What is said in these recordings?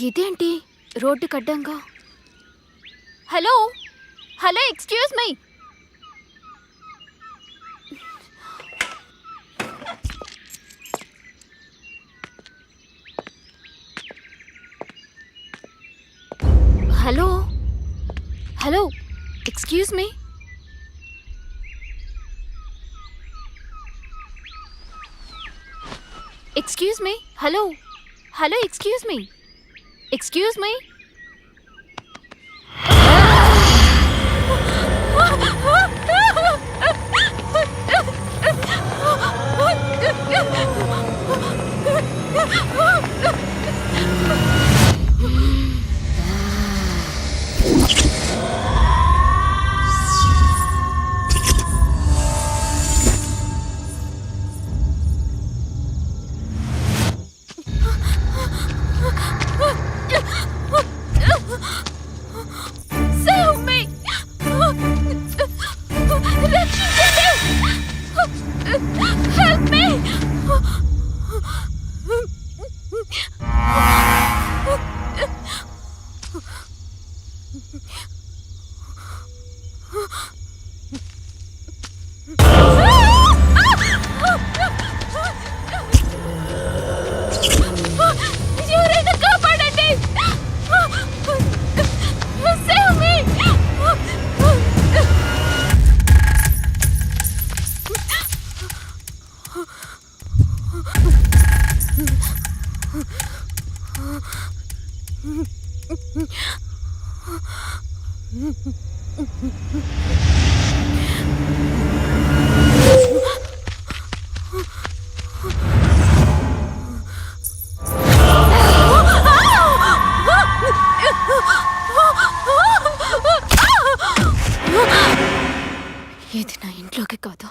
ఇదేంటి రోడ్డు కడ్డంగా? Hello hello excuse me. Hello hello excuse me. Excuse me. Hello hello excuse me. Excuse me. Save me! రక్షించండి! Help me! ఎవరైనా కాపాడండి! Save me! ఇది నా ఇంట్లోకి కాదు,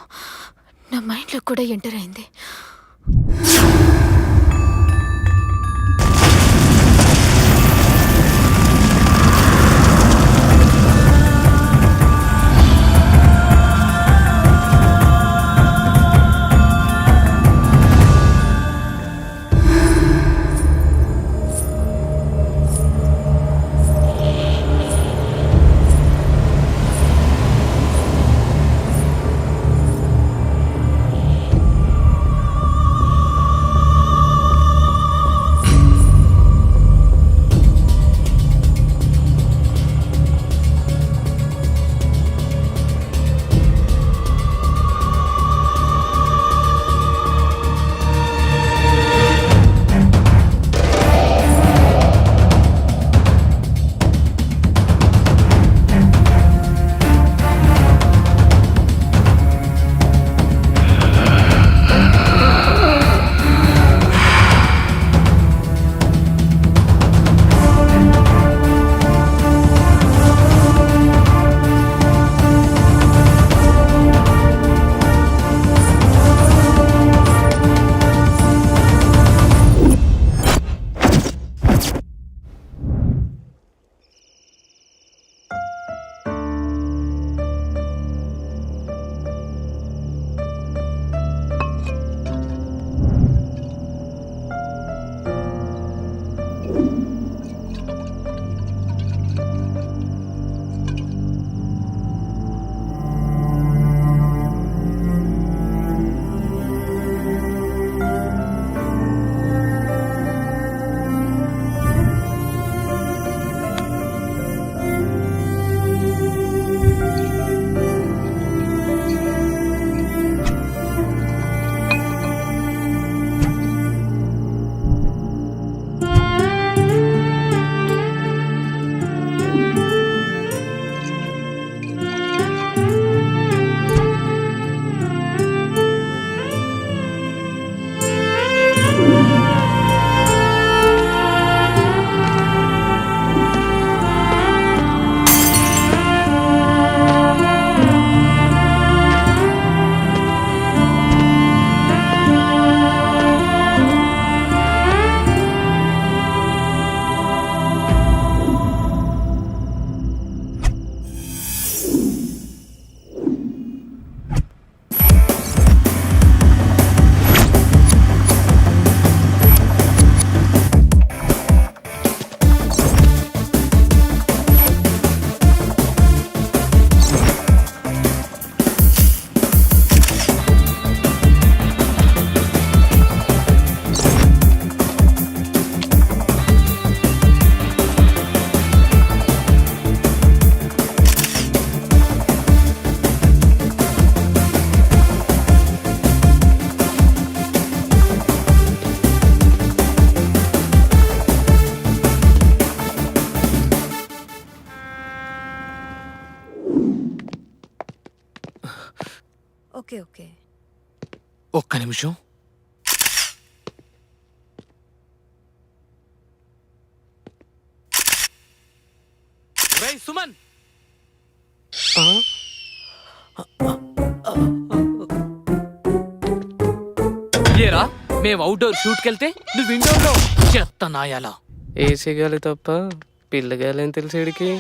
నా మైండ్లో కూడా ఎంటర్ అయింది. Okay okay. ఒక్క నిమిషం. రేయ్ సుమన్, ఏరా మేము అవుట్డోర్ షూట్కి వెళ్తే నువ్వు విండోలో చెత్త నాయాలా? ఏసీ గాలి తప్ప పిల్లగాలి అని తెలిసేడికి.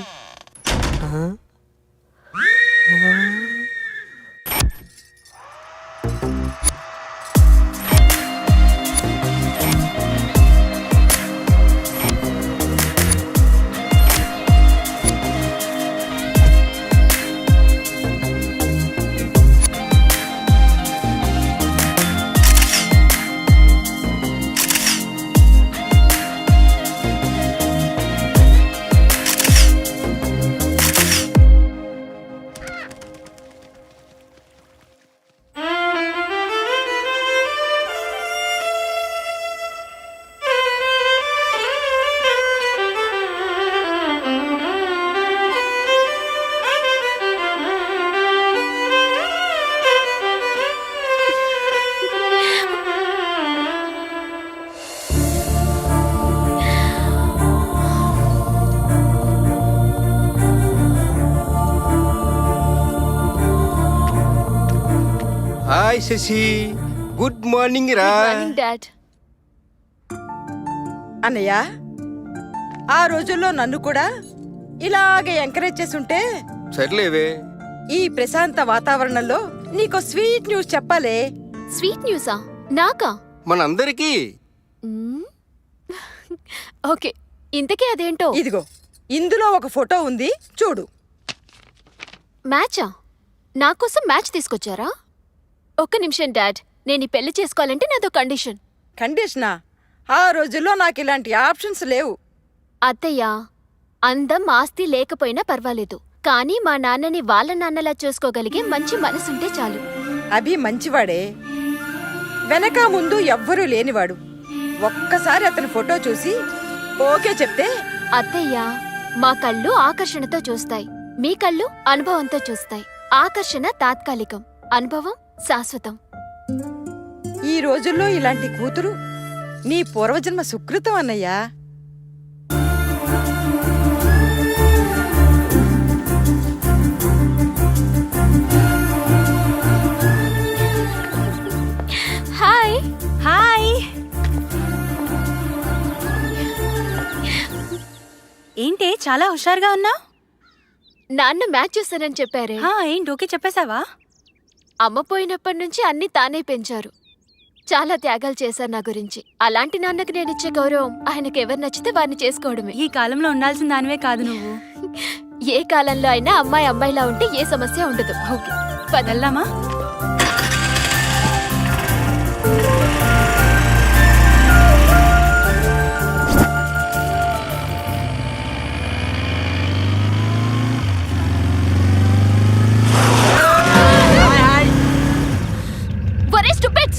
హాయ్ శశి, గుడ్ మార్నింగ్ రా. Morning dad. అన్నయ్య, ఆ రోజుల్లో నన్ను కూడా ఇలాగే ఎంకరేజ్ చేస్తుంటే సర్లేవే. ఈ ప్రశాంత వాతావరణంలో నీకో స్వీట్ న్యూస్ చెప్పాలే. స్వీట్ న్యూసా? నాకా? మనందరికీ. ఓకే, ఇంతకీ అదేంటో? ఇదిగో, ఇందులో ఒక ఫోటో ఉంది, చూడు. మ్యాచా? నా కోసం మ్యాచ్ తీసుకొచ్చారా? ఒక్క నిమిషం డాడ్, నేను ఈ పెళ్లి చేసుకోవాలంటే నాదో కండిషన్. కండిషనా? ఆ రోజుల్లో నాకు ఇలాంటి ఆప్షన్స్ లేవు. అత్తయ్య, అందం ఆస్తి లేకపోయినా పర్వాలేదు, కానీ మా నాన్నని వాళ్ళ నాన్నలా చూసుకోగలిగే మంచి మనసుంటే చాలు. అభి మంచివాడే, వెనక ముందు ఎవ్వరూ లేనివాడు. ఒక్కసారి అతని ఫోటో చూసి ఓకే చెప్తే. అత్తయ్య, మా కళ్ళు ఆకర్షణతో చూస్తాయి, మీ కళ్ళు అనుభవంతో చూస్తాయి. ఆకర్షణ తాత్కాలికం, అనుభవం శాశ్వతం. ఈ రోజుల్లో ఇలాంటి కూతురు నీ పూర్వజన్మ సుకృతం అన్నయ్యా. హాయ్. హాయ్. ఏంటి చాలా హుషారుగా ఉన్నావు? నాన్న మ్యాచ్ చూస్తానని చెప్పారే. ఏంటి ఓకే చెప్పేశావా? అమ్మ పోయినప్పటి నుంచి అన్ని తానే పెంచారు, చాలా త్యాగాలు చేశారు నా గురించి. అలాంటి నాన్నకి నేనిచ్చే గౌరవం ఆయనకి ఎవరు నచ్చితే వారిని చేసుకోవడమే. ఈ కాలంలో ఉండాల్సిన దానివే కాదు నువ్వు. ఏ కాలంలో అయినా అమ్మాయి అమ్మాయిలా ఉంటే ఏ సమస్య ఉండదు. ఓకే, వెళ్దామా? ఒరే స్టూపిడ్స్,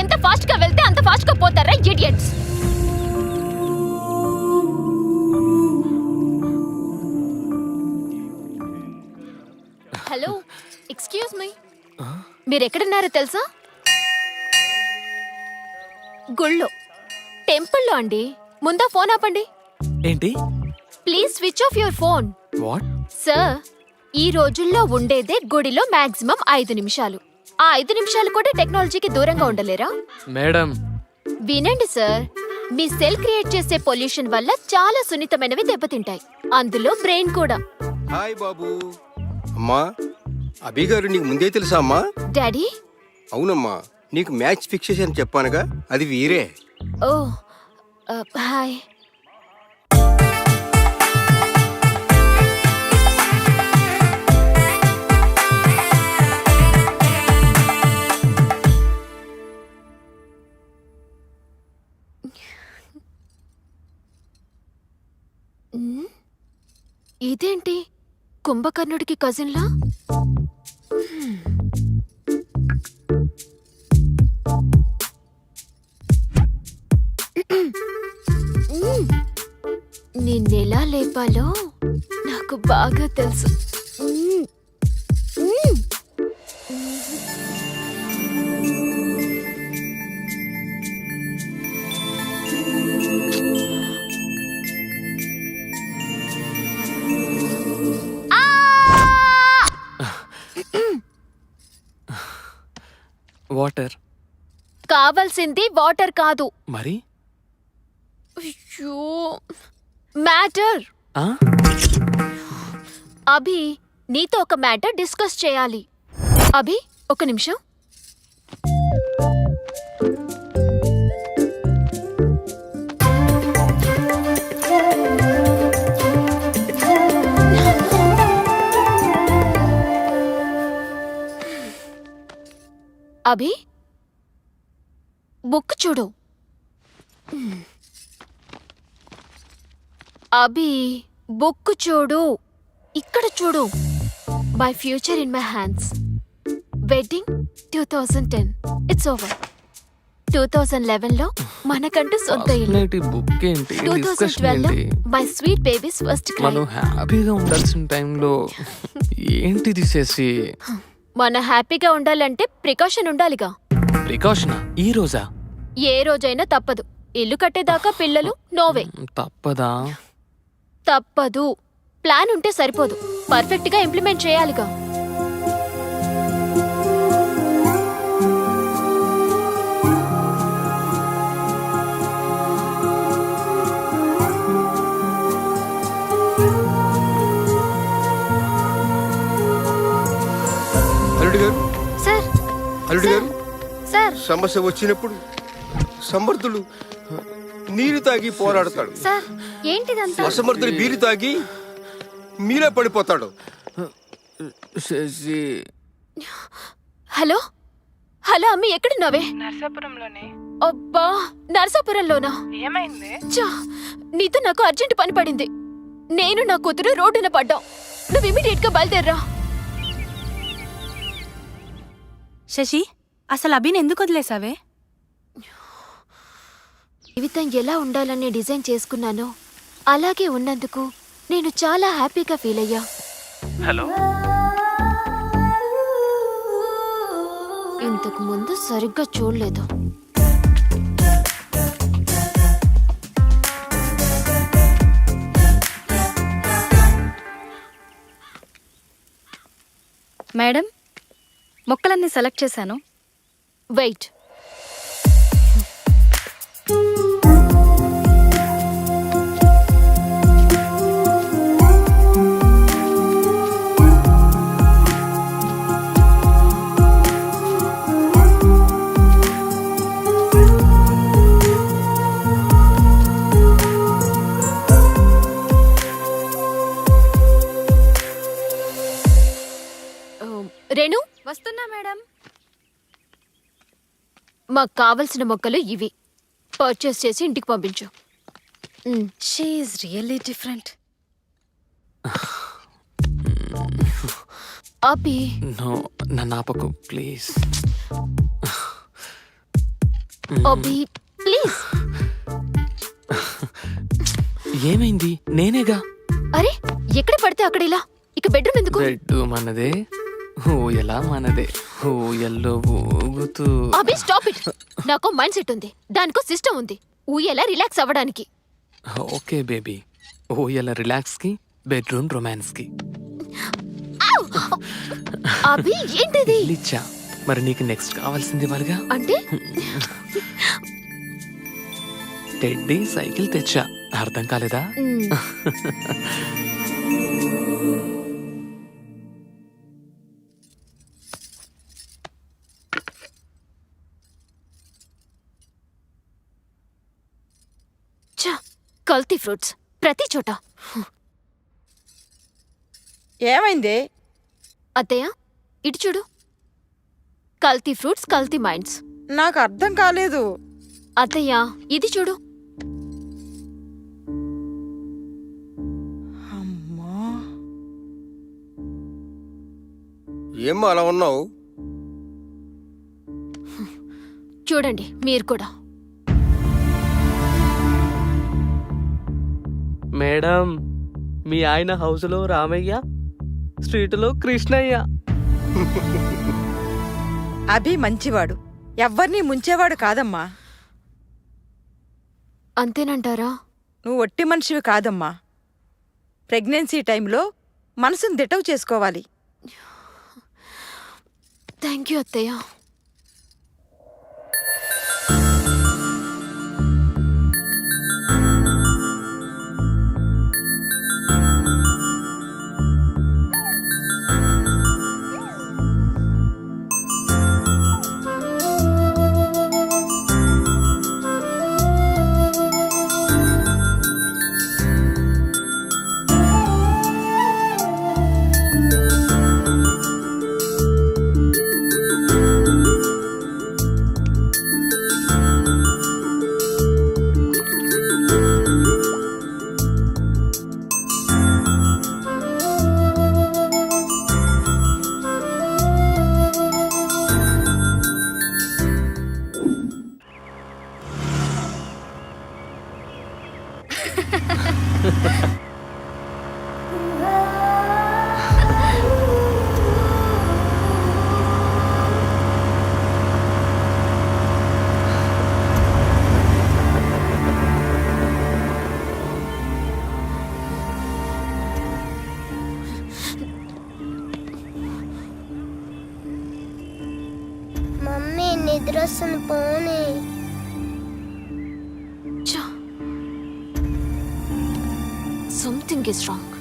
ఎంత ఫాస్ట్ గా వెళ్తే అంత ఫాస్ట్ గా పోతారా ఇడియట్స్. హలో, ఎక్స్క్యూజ్ మీ, మీరెక్కడున్నారో తెలుసా? గుళ్ళో, టెంపుల్లో అండి. ముందా ఫోన్ ఆపండి. ఏంటి? Please switch off your phone. What? Sir, ఈ రోజుల్లో ఉండేదే గుడిలో మాక్సిమం 5 నిమిషాలు. ఆ 5 నిమిషాలు కూడా టెక్నాలజీకి దూరంగా ఉండలేరా? మేడం, వినండి సార్, మీ సెల్ క్రియేట్ చేసే పొల్యూషన్ వల్ల చాలా సున్నితమైనవి దెబ్బతింటాయి, అందులో బ్రెయిన్ కూడా. హాయ్ బాబు. అమ్మా, అభి గారు నీకు ముందే తెలుసా అమ్మా? డాడీ? అవునమ్మా, నీకు మ్యాచ్ ఫిక్స్ చేసి చెప్పానుగా, అది వీరే. ఓ, హాయ్. ఇదేంటి, కుంభకర్ణుడికి కజిన్లా? నిన్నెలా లేపాలో నాకు బాగా తెలుసు. వాటర్. కావాల్సింది వాటర్ కాదు. మరి అయ్యో, మ్యాటర్. ఆ? అభి, నీతో ఒక మ్యాటర్ డిస్కస్ చేయాలి. అభి, ఒక నిమిషం. అభి, బుక్ చూడు. అభి, బుక్ చూడు. ఇక్కడ చూడు. My future in my hands. Wedding 2010. It's over. 2011లో మనకంటూ సొంత ఇల్లు. అసలు ఈ బుక్ ఏంటి, డిస్కషన్ 2012లో ఏంటి? My sweet babies first cry. మనం హ్యాపీగా ఉండాల్సిన టైంలో ఏంటి తీసేసి? మన హ్యాపీగా ఉండాలంటే ప్రికాషన్ ఉండాలిగా. ప్రికాషనా? ఈ రోజా? ఏ రోజైనా తప్పదు. ఇల్లు కట్టేదాకా పిల్లలు నోవే. తప్పదా? తప్పదు. ప్లాన్ ఉంటే సరిపోదు, పర్ఫెక్ట్ గా ఇంప్లిమెంట్ చేయాలిగా. అల్లుడు గారు, సార్, అల్లుడు గారు, సార్, సమస్య వచ్చినప్పుడు సమర్థుడు నీరు తాగి పోరాడతాడు. సార్, ఏంటిదంతా? అసమర్థుడు బీరు తాగి మీరే పడిపోతాడు. శశి, హలో హలో, అమ్మి ఎక్కడున్నావే? నర్సాపురంలోనే. అబ్బా, నరసాపురంలోనా? ఏమైంది? చా, నీతో నాకు అర్జెంట్ పని పడింది. నేను నా కూతురు రోడ్డున పడ్డాం. నువ్వు ఇమీడియట్ గా బయలుదేర్రా. శశి, అసలు అభిని ఎందుకు వదిలేసావే? జీవితం ఎలా ఉండాలని డిజైన్ చేసుకున్నానో అలాగే ఉన్నందుకు నేను చాలా హ్యాపీగా ఫీల్ అయ్యా. హలో, ఇంతకు ముందు సరిగ్గా చూడలేదు. మేడం, మొక్కలన్నీ సెలెక్ట్ చేశాను. వెయిట్. రేణు, వస్తున్నా మేడం. మాకు కావలసిన మొక్కలు ఇవి. పర్చేస్ చేసి ఇంటికి పంపించు. She is really different. Abhi, no, నన్ను ఆపకు ప్లీజ్. Abhi, please. ఏమైంది? నేనేగా. అరే, ఎక్కడ పడితే అక్కడ ఇలా. ఇక బెడ్రూమ్ ఎందుకు? బెడ్ మనదే, ఊయలా మనదే. ఊయల్లో ఊగుతూ. అభి, స్టాప్ ఇట్. నాకు మైండ్ సెట్ ఉంది, దానికో సిస్టమ్ ఉంది. ఊయలా రిలాక్స్ అవ్వడానికి. ఓకే బేబీ, ఊయల రిలాక్స్ కి, బెడ్రూమ్ రొమాన్స్ కి. అభి, ఏంటిది? ఇచ్చా, మరి నీకు నెక్స్ట్ కావాల్సింది వాళ్ళగా. అంటే టెడ్డీ సైకిల్ తెచ్చా, అర్థం కాలేదా? కల్తీ ఫ్రూట్స్ ప్రతి చోట. ఏమైంది? అత్తయ్య, ఇటు చూడు. కల్తీ ఫ్రూట్స్, కల్తీ మైండ్స్. నాకు అర్థం కాలేదు. అత్తయ్య, ఇది చూడు. అమ్మా, ఏమ్మా అలా ఉన్నావు? చూడండి మీరు కూడా. మేడం, మీ ఆయన హౌస్లో రామయ్య, స్ట్రీట్లో కృష్ణయ్య. అభి మంచివాడు, ఎవ్వరినీ ముంచేవాడు కాదమ్మా. అంతేనంటారా? నువ్వు ఒట్టి మనిషివి కాదమ్మా. ప్రెగ్నెన్సీ టైంలో మనసును దిటవు చేసుకోవాలి. థ్యాంక్ యూ అత్తయ్య. మమ్మీ నిద్ర వస్తుంది పోనీ. Something is wrong.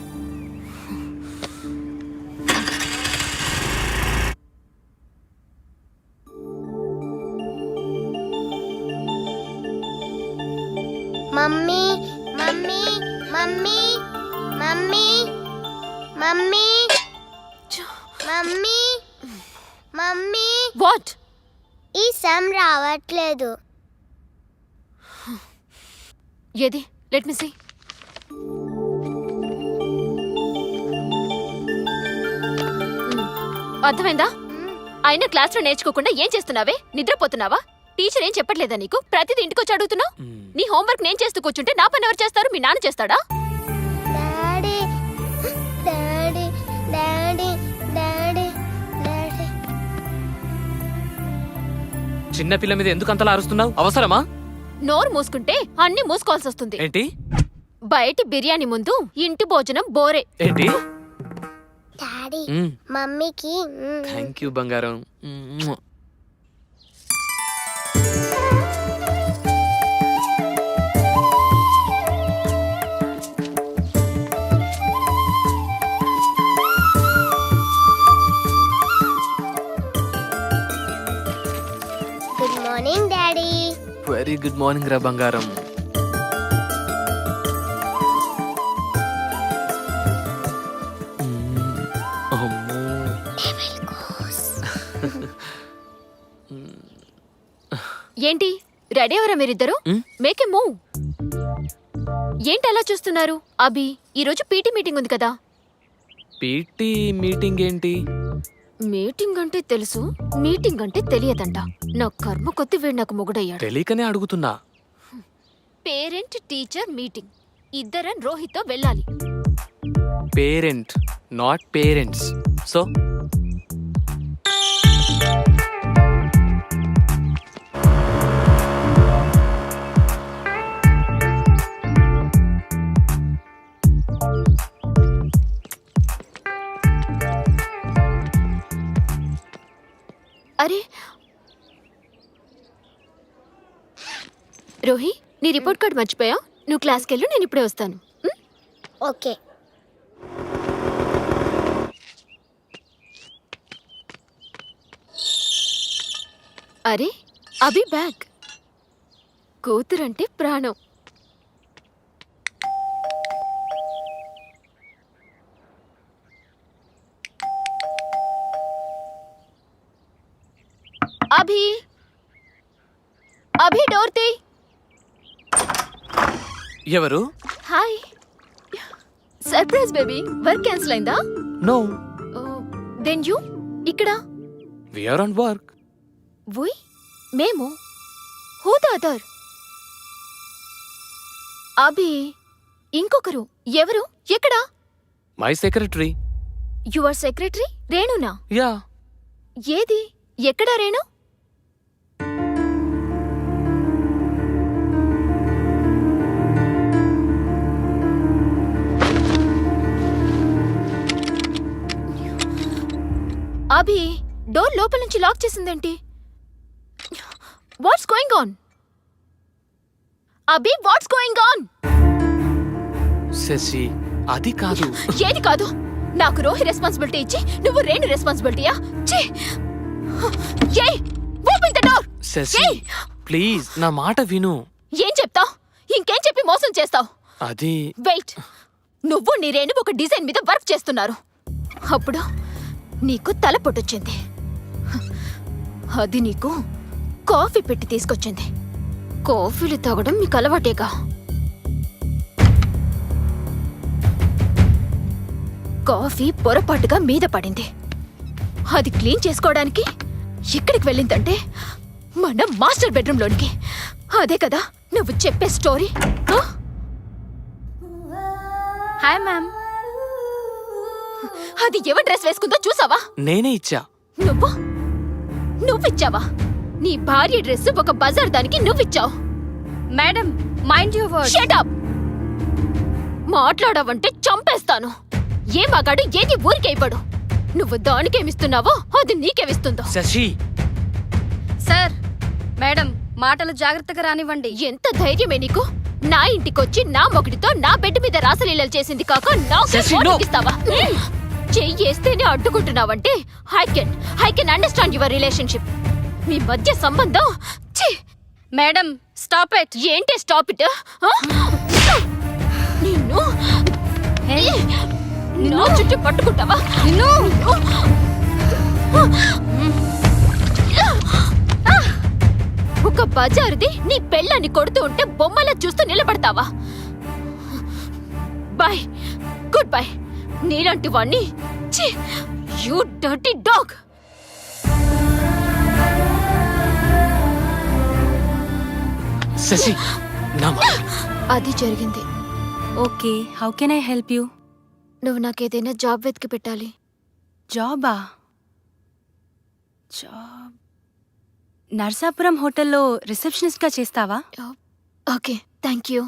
Mummy mummy mummy mummy mummy mummy mummy what? ఈ సమ్ రావట్లేదు. ఏది? Let me see. అర్థమైందా? అయినా క్లాస్లో నేర్చుకోకుండా ఏం చేస్తున్నావే? నిద్రపోతున్నావా? టీచర్ ఏం చెప్పట్లేదా నీకు? ప్రతిదీ ఇంటికొచ్చి అడుగుతున్నావు. నీ హోంవర్క్ నేను చేస్తూ కూర్చుంటే నా పని ఎవరు చేస్తారు? మీ నాన్న చేస్తాడా? Daddy daddy daddy daddy daddy. చిన్న పిల్ల మీద ఎందుకు అంతలా అరుస్తున్నావు? అవసరమా? నోరు మూసుకుంటే అన్ని మూసుకోవాల్సి వస్తుంది. ఏంటి బయటి బిర్యానీ ముందు ఇంటి భోజనం బోరే. ఏంటి? డాడీ మమ్మీకి థ్యాంక్ యూ బంగారం. Good morning daddy. Very good morning రా బంగారం. అమ్మో. ఏంటి రెడీ ఎవరా మీరిద్దరు? Make a move. ఏంటి అలా చూస్తున్నారు? అభి, ఈరోజు పీటీ మీటింగ్ ఉంది కదా. పీటీ మీటింగ్ ఏంటి? మీటింగ్ అంటే తెలుసు, మీటింగ్ అంటే తెలియదంట. నా కర్మ కొద్ది వీడు నాకు మొగుడయ్యాడు. తెలియకనే అడుగుతున్నా. Parent teacher meeting. ఇద్దరం రోహిత్తో వెళ్ళాలి. Parent not parents. సో అరే రోహి, నీ రిపోర్ట్ కార్డ్ మర్చిపోయా? నువ్వు క్లాస్కి వెళ్ళు, నేను ఇప్పుడే వస్తాను. ఓకే. అరే అభి బ్యాగ్. కూతురంటే ప్రాణం. అభి, అభి డోర్ తీ. ఎవరు? Hi. Surprise baby. Work cancel అయిందా? నో. దెన్ యూ ఇక్కడ? We are on work. We? మేము? Who the other? అభి, ఇంకొకరు ఎవరు? ఎక్కడ? My secretary. యువర్ సెక్రటరీ రేణునా? యా. ఏది? ఎక్కడ రేణు? అభి, డోర్ లోపల నుంచి లాక్ చేసిందేంటి? What's going on? Abhi, what's going on? Shashi, అది కాదు. ఏది కాదు? నాకు రోహి రెస్పాన్సిబిలిటీ ఇచ్చి నువ్వు రేణు రెస్పాన్సిబిలిటీయా? Open the door. Shashi please నా మాట విను. ఏం చెప్తావ్? ఇంకేం చెప్పి మోసం చేస్తావ్? అది వెయిట్. నువ్వు నీ రేణు ఒక డిజైన్ మీద వర్క్ చేస్తున్నారు. అప్పుడు నీకు తల పొట్టొచ్చింది. అది నీకు కాఫీ పెట్టి తీసుకొచ్చింది. కాఫీలు తాగడం మీకు అలవాటేగా. కాఫీ పొరపాటుగా మీద పడింది. అది క్లీన్ చేసుకోవడానికి ఎక్కడికి వెళ్ళిందంటే మన మాస్టర్ బెడ్రూమ్ లోనికి. అదే కదా నువ్వు చెప్పే స్టోరీ. Hi ma'am. అది ఎవరి డ్రెస్ వేసుకుందో చూసావా? నేనే ఇచ్చా. నువ్విచ్చావా? నీ భార్య డ్రెస్ ఒక బజార్ దానికి నువ్విచ్చావు. Madam mind your words. Shut up. మాట్లాడావంటే చంపేస్తాను. ఏ మగాడు ఏది ఊరికే ఇవ్వడు. నువ్వు దానికేమిస్తున్నావో అది నీకేమిస్తుందో. శశి, సార్ మేడం మాటలు జాగ్రత్తగా రానివ్వండి. ఎంత ధైర్యమే నీకు? నా ఇంటికొచ్చి నా మొగుడితో నా బెడ్ మీద రాసలీలలు చేసింది కాక నాకు శశి, no. ఇస్తావా? చెయ్యేస్తేనే అడ్డుకుంటున్నావంటే I can understand your relationship. మీ మధ్య సంబంధం ఛీ! Madam stop it. ఏంటి స్టాప్ ఇట్? నిన్ను నిన్ను చుట్టూ పట్టుకుంటావా? నిన్ను ఒక బజారుది నీ పెళ్ళాన్ని కొడుతూ ఉంటే బొమ్మలా చూస్తూ నిలబడతావా? Bye, good bye. నీలాంటి వాణ్ణి యూ డర్టీ డాగ్. శశి, నా అది జరిగింది. Okay, how can I help you? నువ్వు నాకేదైనా జాబ్ వెతికి పెట్టాలి. జాబా? జాబ్ నర్సాపురం హోటల్లో రిసెప్షనిస్ట్గా చేస్తావా? Okay, thank you.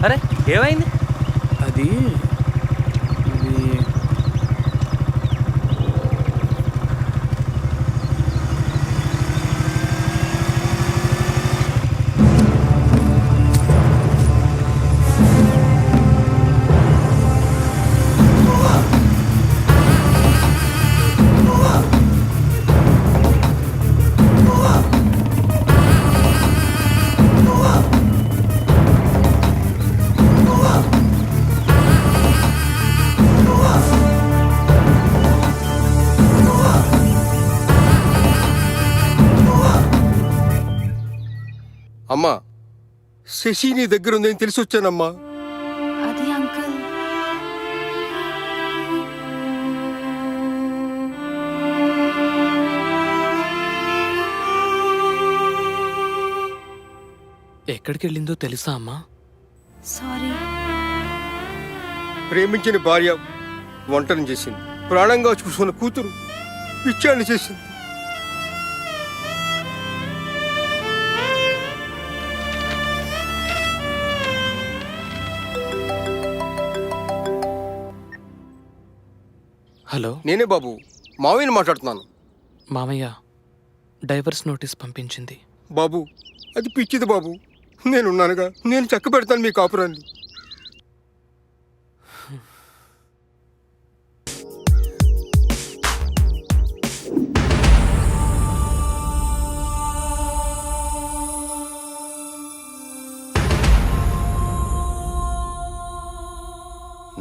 అరే ఏమైంది? అది అమ్మా, శశి నీ దగ్గర ఉందని తెలిసి వచ్చానమ్మా. అది అంకుల్. ఎక్కడికి వెళ్ళిందో తెలుసా అమ్మా? సారీ. ప్రేమించిన భార్య వంటను చేసింది, ప్రాణంగా చూసుకున్న కూతురు పిచ్చాన్ని చేసింది. హలో, నేనే బాబు, మావయ్యని మాట్లాడుతున్నాను. మామయ్య డైవర్స్ నోటీస్ పంపించింది. బాబు, అది పిచ్చిది బాబు. నేనున్నానుగా, నేను చక్క పెడతాను మీ కాపురాన్ని.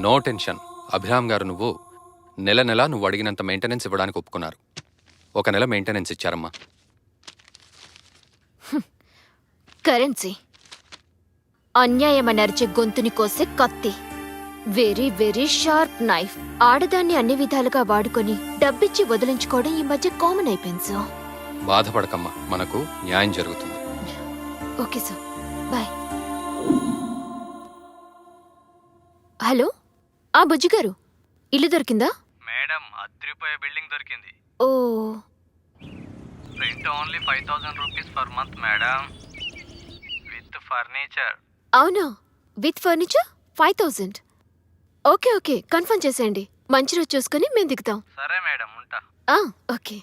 No tension. అభిరామ్ గారు నువ్వు నెల నువ్వు అడిగినంత మెయింటెనెన్స్ ఇవ్వడానికి ఒప్పుకున్నారు. 1 నెల మెయింటెనెన్స్ ఇచ్చారమ్మా. కరెన్సీ అన్యాయమని అరిచే గొంతుని కోసే కత్తి. Very very sharp knife. ఆడదాన్ని అన్ని విధాలుగా వాడుకొని డబ్బిచ్చి వదిలించుకోవడం ఈ మధ్య కామన్ అయిపోయింది సార్. బాధపడకమ్మా, మనకు న్యాయం జరుగుతుంది. Okay sir, bye. హలో, ఆ బుజ్జి గారు, ఇల్లు దొరికిందా? మేడం, అద్రిపోయే బిల్డింగ్ దొరికింది. Oh, rent only 5000 rupees per month madam, with furniture. అవునా? With furniture 5000. Okay okay, confirm చేసేయండి. మంచి రోజు చూసుకుని మేము దిగుతాం. సరే మేడం, ఉంటా. ఓకే.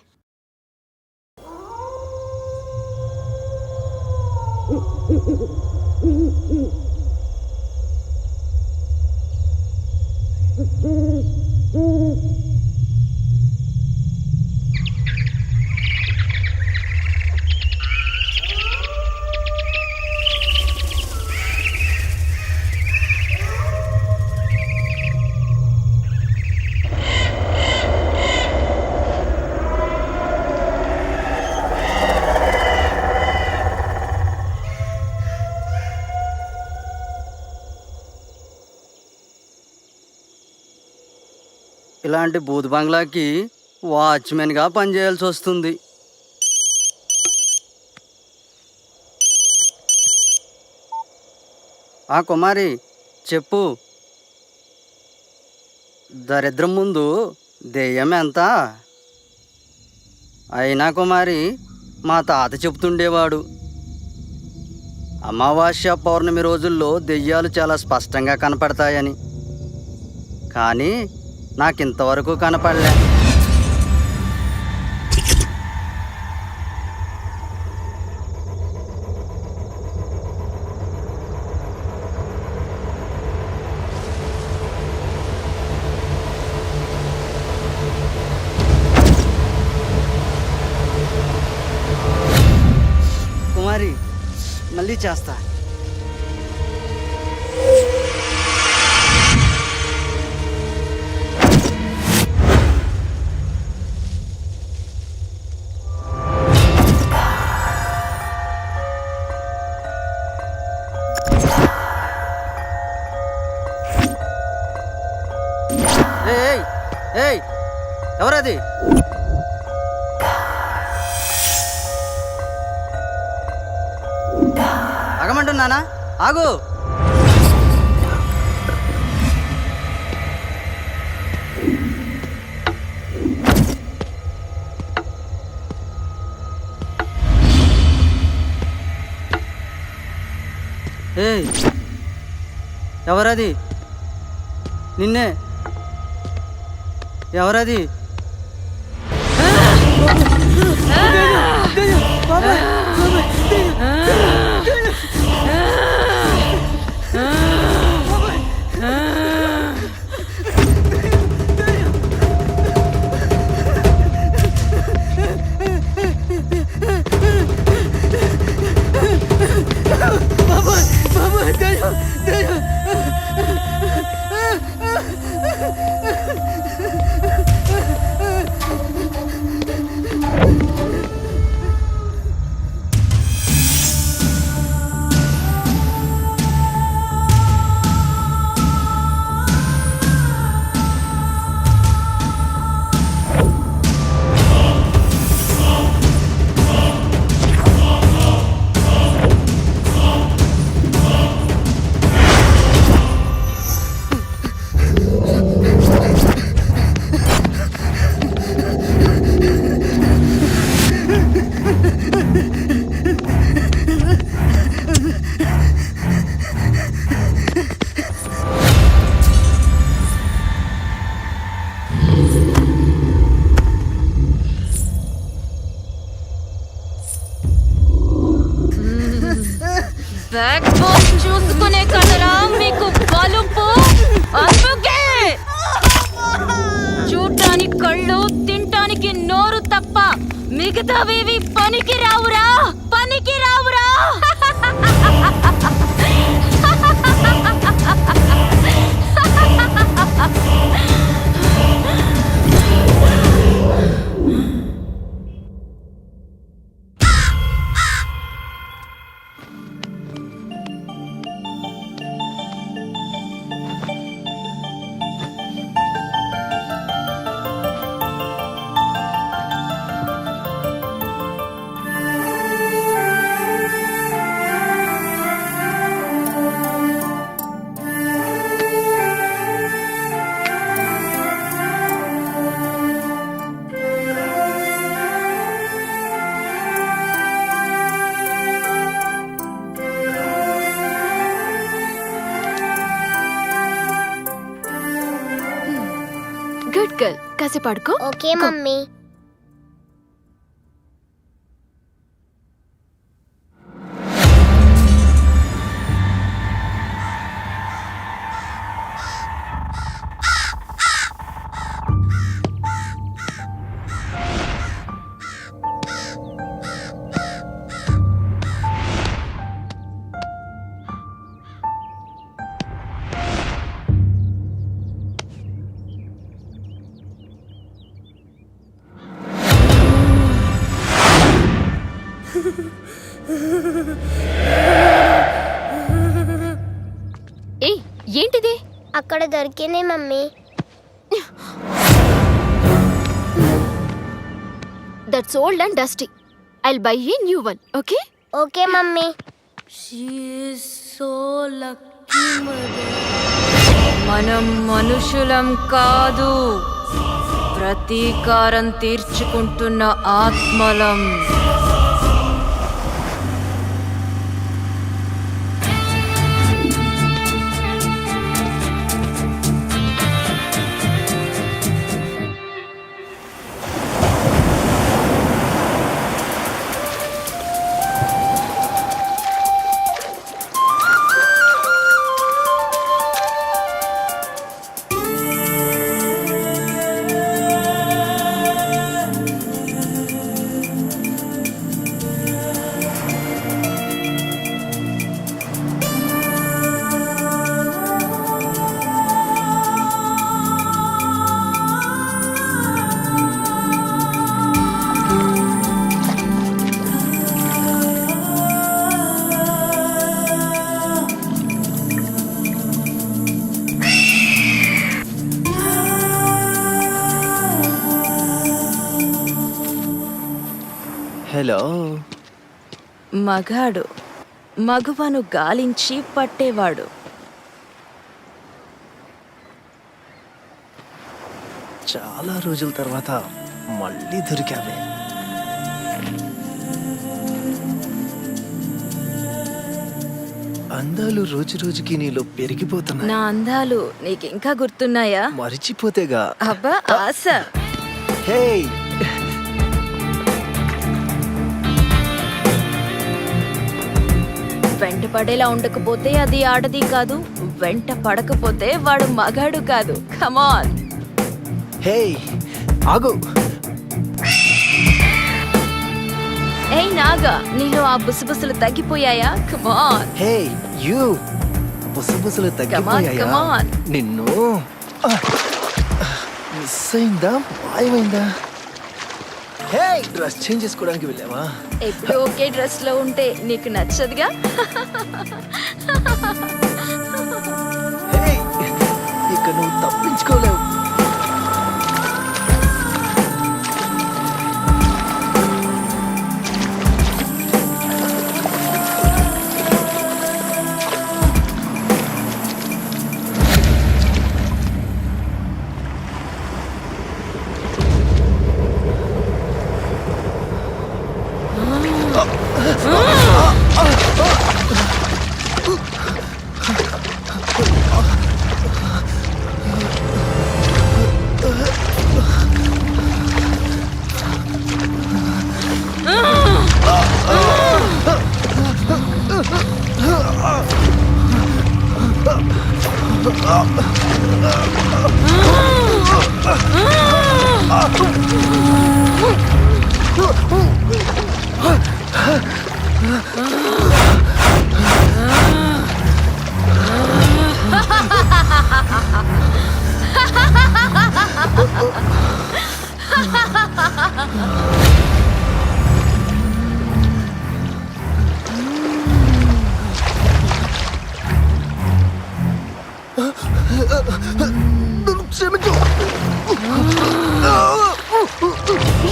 ఇలాంటి బూత్ బంగ్లాకి వాచ్మెన్గా పనిచేయాల్సి వస్తుంది. ఆ కుమారి చెప్పు, దరిద్రం ముందు దెయ్యం ఎంత? అయినా కుమారి, మా తాత చెప్తుండేవాడు, అమావాస్య పౌర్ణమి రోజుల్లో దెయ్యాలు చాలా స్పష్టంగా కనపడతాయని. కానీ నాకింతవరకు కనపడలే. కుమారి, మళ్ళీ చేస్తా. ఏయ్ ఏయ్, ఎవరది? ఆగమంటున్నానా? ఆగు. ఏయ్, ఎవరది? నిన్నే. ఎవరది? బ్యాక్ బోన్ చూసుకునే కదరా మీకు బలుపు. అందుకే చూడ్డానికి కళ్ళు, తింటానికి నోరు తప్ప మిగతావేవి పనికి రావురా, పనికి రావురా. గుడ్ గర్ల్, కాసేపు ఆడుకో. Okay mummy. ఏయ్, ఏంటిది? అక్కడ దొరికింది mummy. That's old and dusty. I'll by a new one, okay? Okay mummy. మనం మనుషులం కాదు, ప్రతీకారం తీర్చుకుంటున్న ఆత్మలం. హలో. మగాడు మగువను గాలించి పట్టేవాడు. చాలా రోజుల తర్వాత మళ్ళీ దొరికావే. అందాలు రోజు రోజుకి నీలో పెరిగిపోతున్నాయి. నా అందాలు నీకింకా గుర్తున్నాయా? మరిచిపోతేగా. అబ్బా ఆశ. హే, వెంట పడేలా ఉండకపోతే అది ఆడది కాదు, వెంట పడకపోతే వాడు మగాడు కాదు. కమాన్. హే, ఆగు. ఏయ్ నాగా, నీలో ఆ బుసబుసలు తగ్గిపోయాయా? కమాన్. హే యూ, బుసబుసలు తగ్గిపోయాయా? come on. నిన్ను మిస్ అయిందా, మాయమైందా? హే, డ్రెస్ చేంజ్ చేసుకోవడానికి వెళ్ళావా? ఎప్పుడు ఒకే డ్రెస్ లో ఉంటే నీకు నచ్చదుగా. హే, ఇక నువ్వు తప్పించుకోలేవు.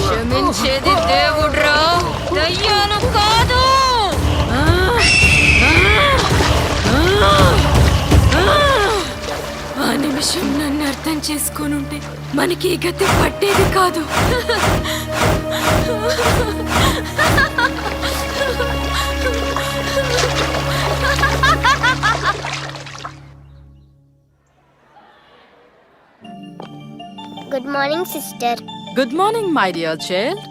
క్షమించేది దేవుడ్రా, దయ్యాలు కాదు. ఆ నిమిషం నన్ను అర్థం చేసుకొనుంటే మనకి ఈ గతి పట్టేది కాదు. Good morning sister. Good morning my dear child.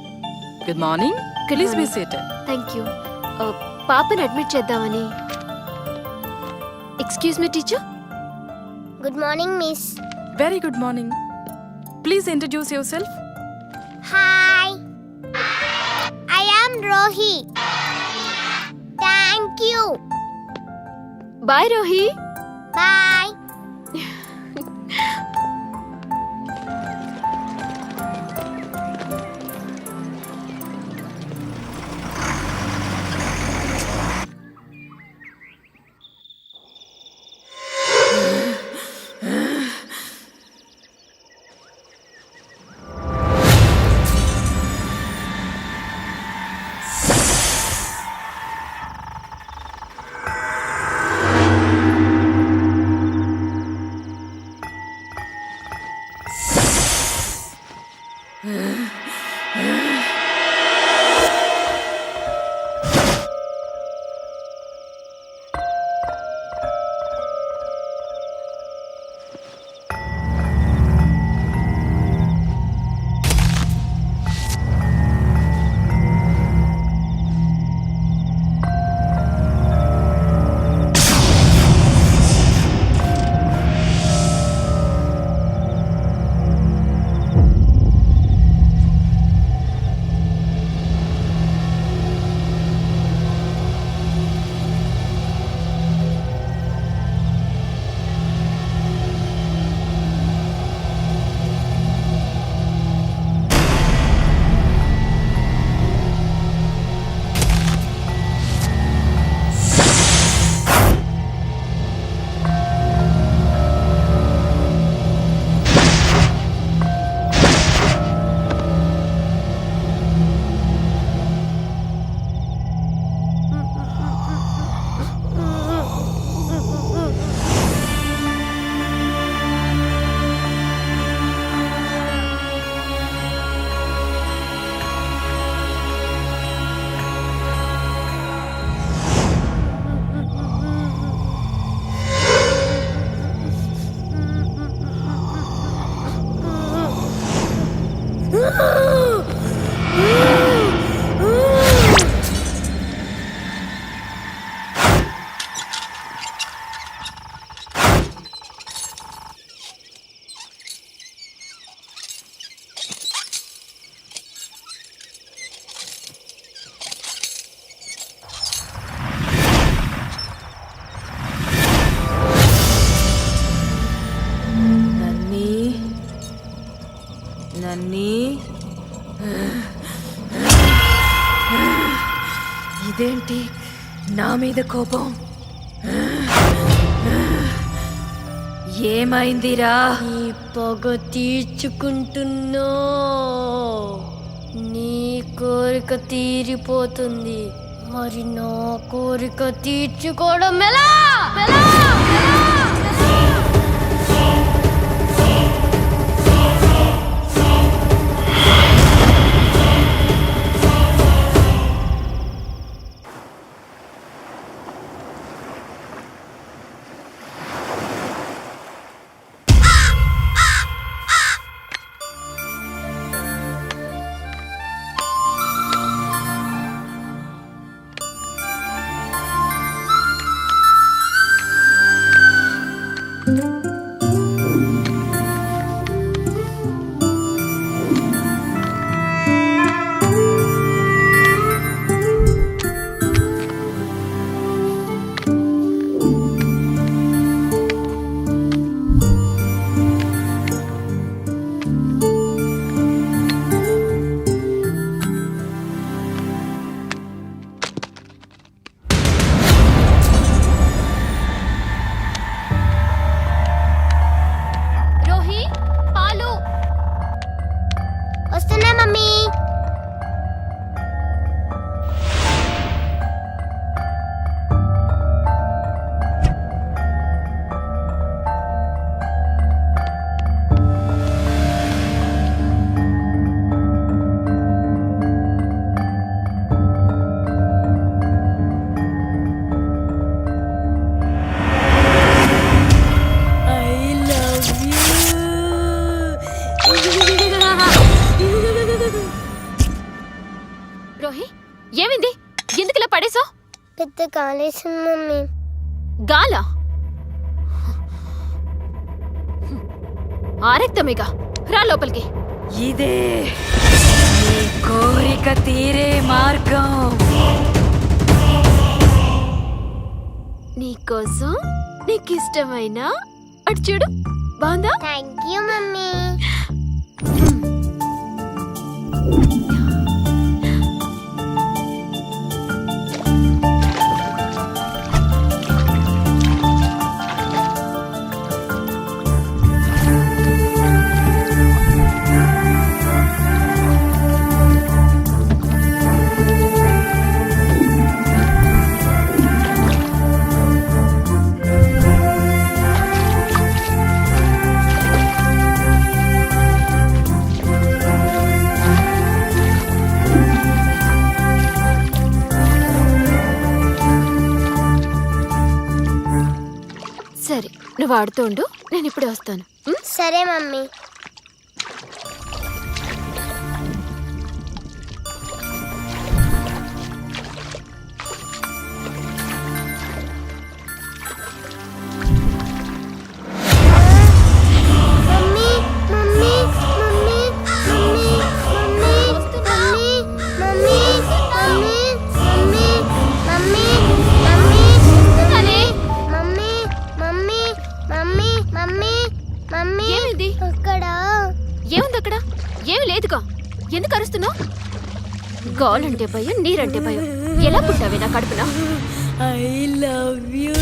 Good morning. Please be seated. Thank you. పాపని అడ్మిట్ చేద్దామని. Excuse me teacher. Good morning miss. Very good morning. Please introduce yourself. Hi, I am Rohi. Thank you. Bye Rohi. Bye. ఇదేంటి నా మీద కోపం? ఏమైందిరా? నీ పొగ తీర్చుకుంటున్నా, నీ కోరిక తీరిపోతుంది, మరి నా కోరిక తీర్చుకోవడం ఎలా? రోహి, పాలు. వస్తున్నా మమ్మీ. రోహి, ఏమైంది? ఎందుకు ఇలా పడేసావు? పెద్ద కాలేసింది మమ్మీ. గాలా? ఆరెక్తమేగా, రా లోపలికి. ఇదే నీ కోరిక తీరే మార్గం. నీకోసం నీకిష్టమైన అటు చూడు, బాగుందా? Thank you mummy. సరే, నువ్వు ఆడుతూ ఉండు, నేను ఇప్పుడే వస్తాను. సరే mummy. Mummy mummy mummy mummy mummy mummy mummy mummy mummy mummy mummy mummy mummy mummy mummy ఏమైంది? అక్కడ ఏముంది అక్కడ? ఏమి లేదుగా, ఎందుకు అరుస్తున్నావు? గాలంటే భయం, నీరంటే భయం. ఎలా పుట్టావే నా కడుపున? I love you.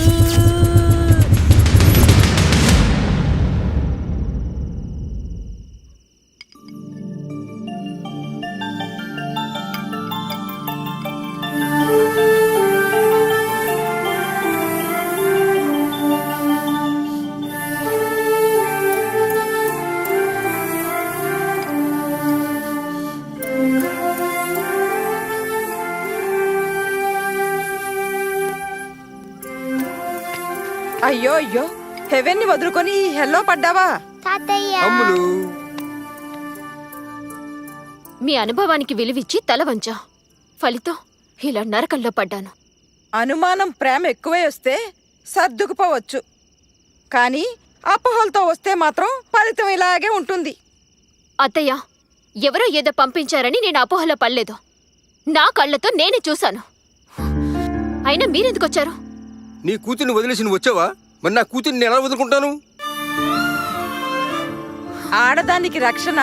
అయ్యో అయ్యో, హెవెన్ ని వదులుకొని ఈ హెల్లో పడ్డావా? తాతయ్య. అమ్ములు, మీ అనుభవానికి విలువిచ్చి తల వంచా, ఫలితం ఇలా నరకంలో పడ్డాను. అనుమానం ప్రేమ ఎక్కువే వస్తే సర్దుకుపోవచ్చు, కానీ అపోహలతో వస్తే మాత్రం ఫలితం ఇలాగే ఉంటుంది. అత్తయ్య, ఎవరో ఏదో పంపించారని నేను అపోహలో పడలేదు. నా కళ్ళతో నేనే చూశాను. అయినా మీరెందుకొచ్చారు? నీ కూతుర్ని వదిలేసి నువ్వు వచ్చావా? మరి నా కూతుర్ని ఎలా వదులుకుంటాను? ఆడదానికి రక్షణ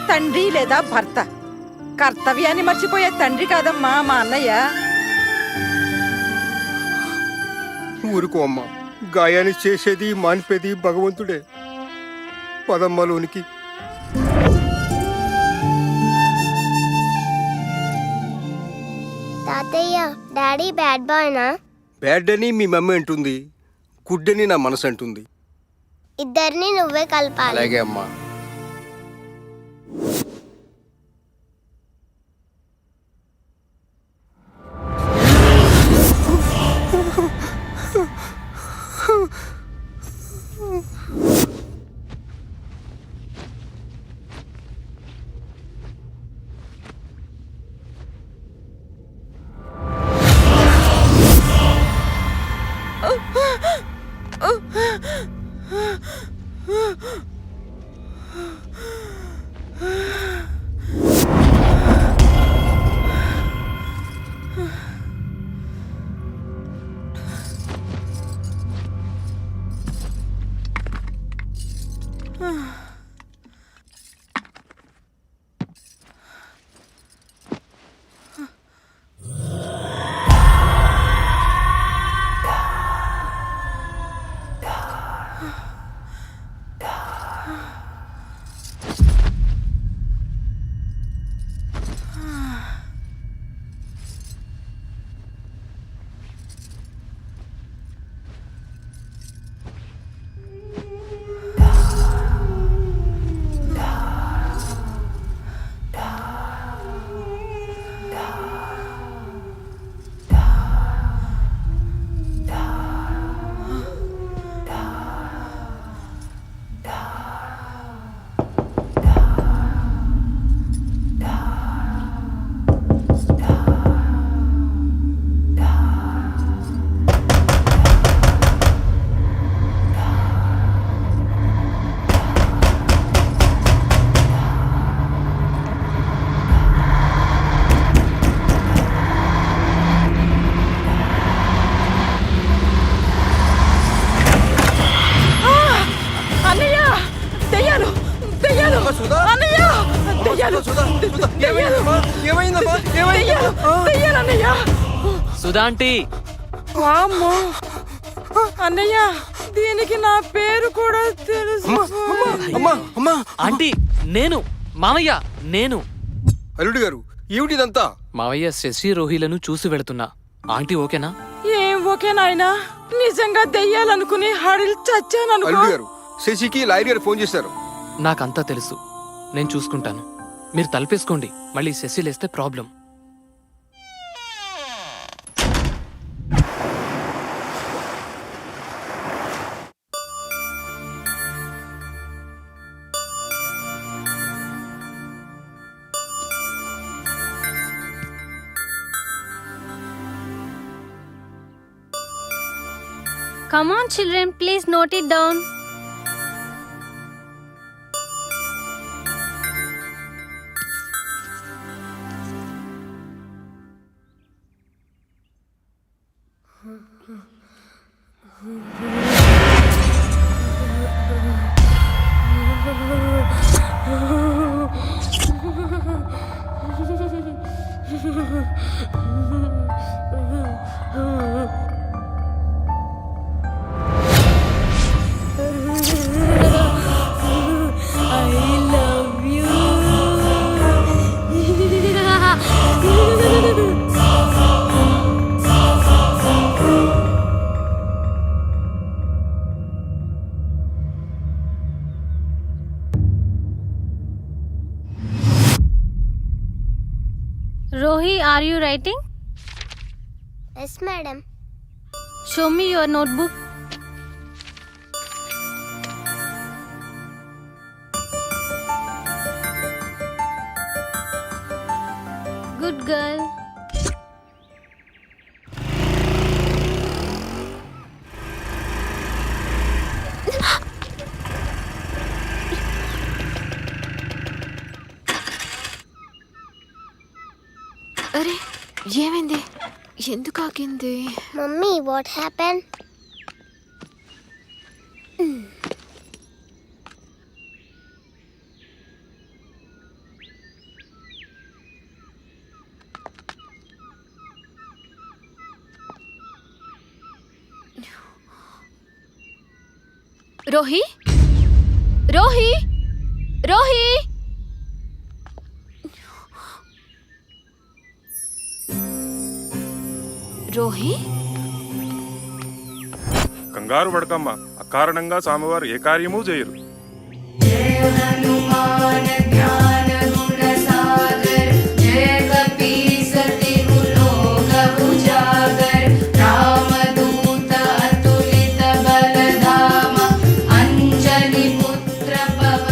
తండ్రి లేదా భర్త. కర్తవ్యాన్ని మర్చిపోయే తండ్రి కాదమ్మా మా అన్నయ్య. ఊరుకో అమ్మ, గాయాన్ని చేసేది మానిపేది భగవంతుడే. పదమ్మలోనికి. తాతయ్య డాడీ బ్యాడ్ బాయ్నా? బ్యాడ్ అని మీ మమ్మీ అంటుంది, గుడ్ అని నా మనసు అంటుంది. ఇద్దరిని నువ్వే కలపాలి. అలాగే అమ్మా. సుధాంటి, వామ్మో అన్నయ్య, దీనికి నా పేరు కూడా తెలుసు. ఆంటీ నేను మామయ్య, నేను. అల్లుడు గారు, ఏమిటిదంతా? మావయ్య శశి రోహిలను చూసి వెళుతున్నా. ఆంటీ ఓకేనా? ఏం ఓకే నాయనా, నిజంగా దెయ్యాలనుకుని హడిల్ చచ్చాననుకో. అల్లుడు గారు, శశికి లాయర్ గారు ఫోన్ చేశారు. నాకంతా తెలుసు, నేను చూసుకుంటాను. మీరు తలపేసుకోండి, మళ్ళీ శశి లేస్తే problem. Come on children, please note it down. Rohi, are you writing? Yes, madam. Show me your notebook. Good girl. అరే, ఏమైంది? ఎందుకు ఆగింది? Mummy, what happened? Rohi Rohi Rohi Rohi కంగారు పడకమ్మా, అకారణంగా స్వామివారు ఏ కార్యమూ చేయరు.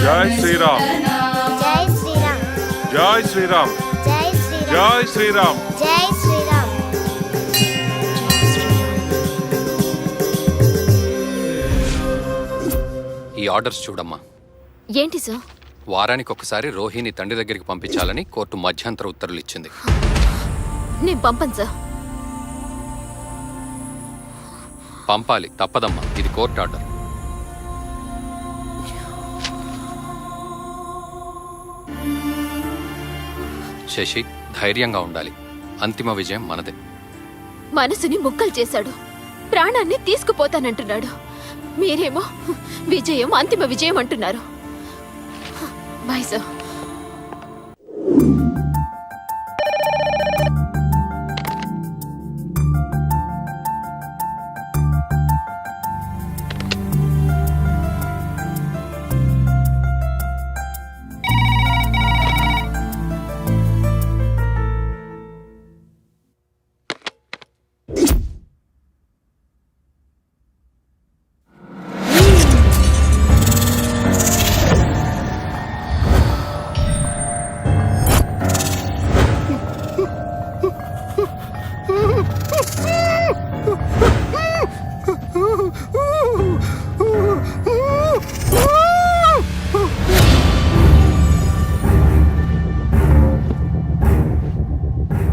జై శ్రీరామ్, జై శ్రీరామ్, జై శ్రీరామ్, జై శ్రీరామ్, జై శ్రీరామ్. జై శ్రీరామ్. ఈ ఆర్డర్స్ చూడమ్మా. ఏంటి సార్? వారానికి ఒకసారి రోహిని తండ్రి దగ్గరికి పంపించాలని కోర్టు మధ్యంతర ఉత్తర్వులు ఇచ్చింది. నేను పంపను సార్. పంపాలి, తప్పదమ్మా. ఇది కోర్టు ఆర్డర్. శశి, ధైర్యంగా ఉండాలి. అంతిమ విజయం మనదే. మనసుని ముక్కలు చేశాడు, ప్రాణాన్ని తీసుకుపోతానంటున్నాడు. మీరేమో విజయం, అంతిమ విజయం అంటున్నారు. Bye sir.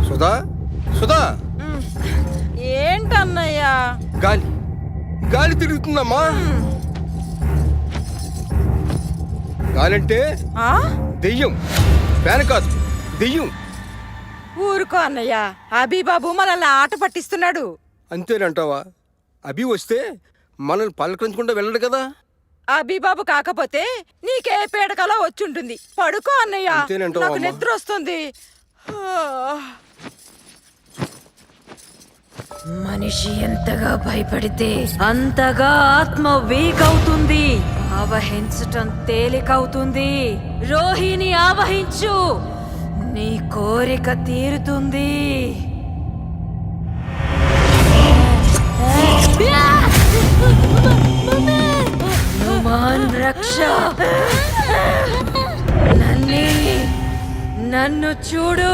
సుధా, సుధా, ఏంటన్నయ్యా? గాలి గాలి తిరుగుతుందమ్మా. గాలంటే ఆ? దెయ్యం, ఫ్యాన్ కాదు, దెయ్యం. ఊరుకో అన్నయ్య, అబీబాబు మనల్ని ఆట పట్టిస్తున్నాడు. అంతేనంటావా? అభి వస్తే మనల్ని పలకరించకుండా వెళ్ళడు కదా. అబీబాబు కాకపోతే నీకే పేడకలా వచ్చుంటుంది. పడుకో అన్నయ్య, అంతేనంటావా నాకు అమ్మా? నిద్ర వస్తుంది. మనిషి ఎంతగా భయపడితే అంతగా ఆత్మ వీక్ అవుతుంది. ఆవహించటం తేలికవుతుంది. రోహిణి ఆవహించు, నీ కోరిక తీరుతుంది. హనుమాన్ రక్ష, నన్ను చూడు.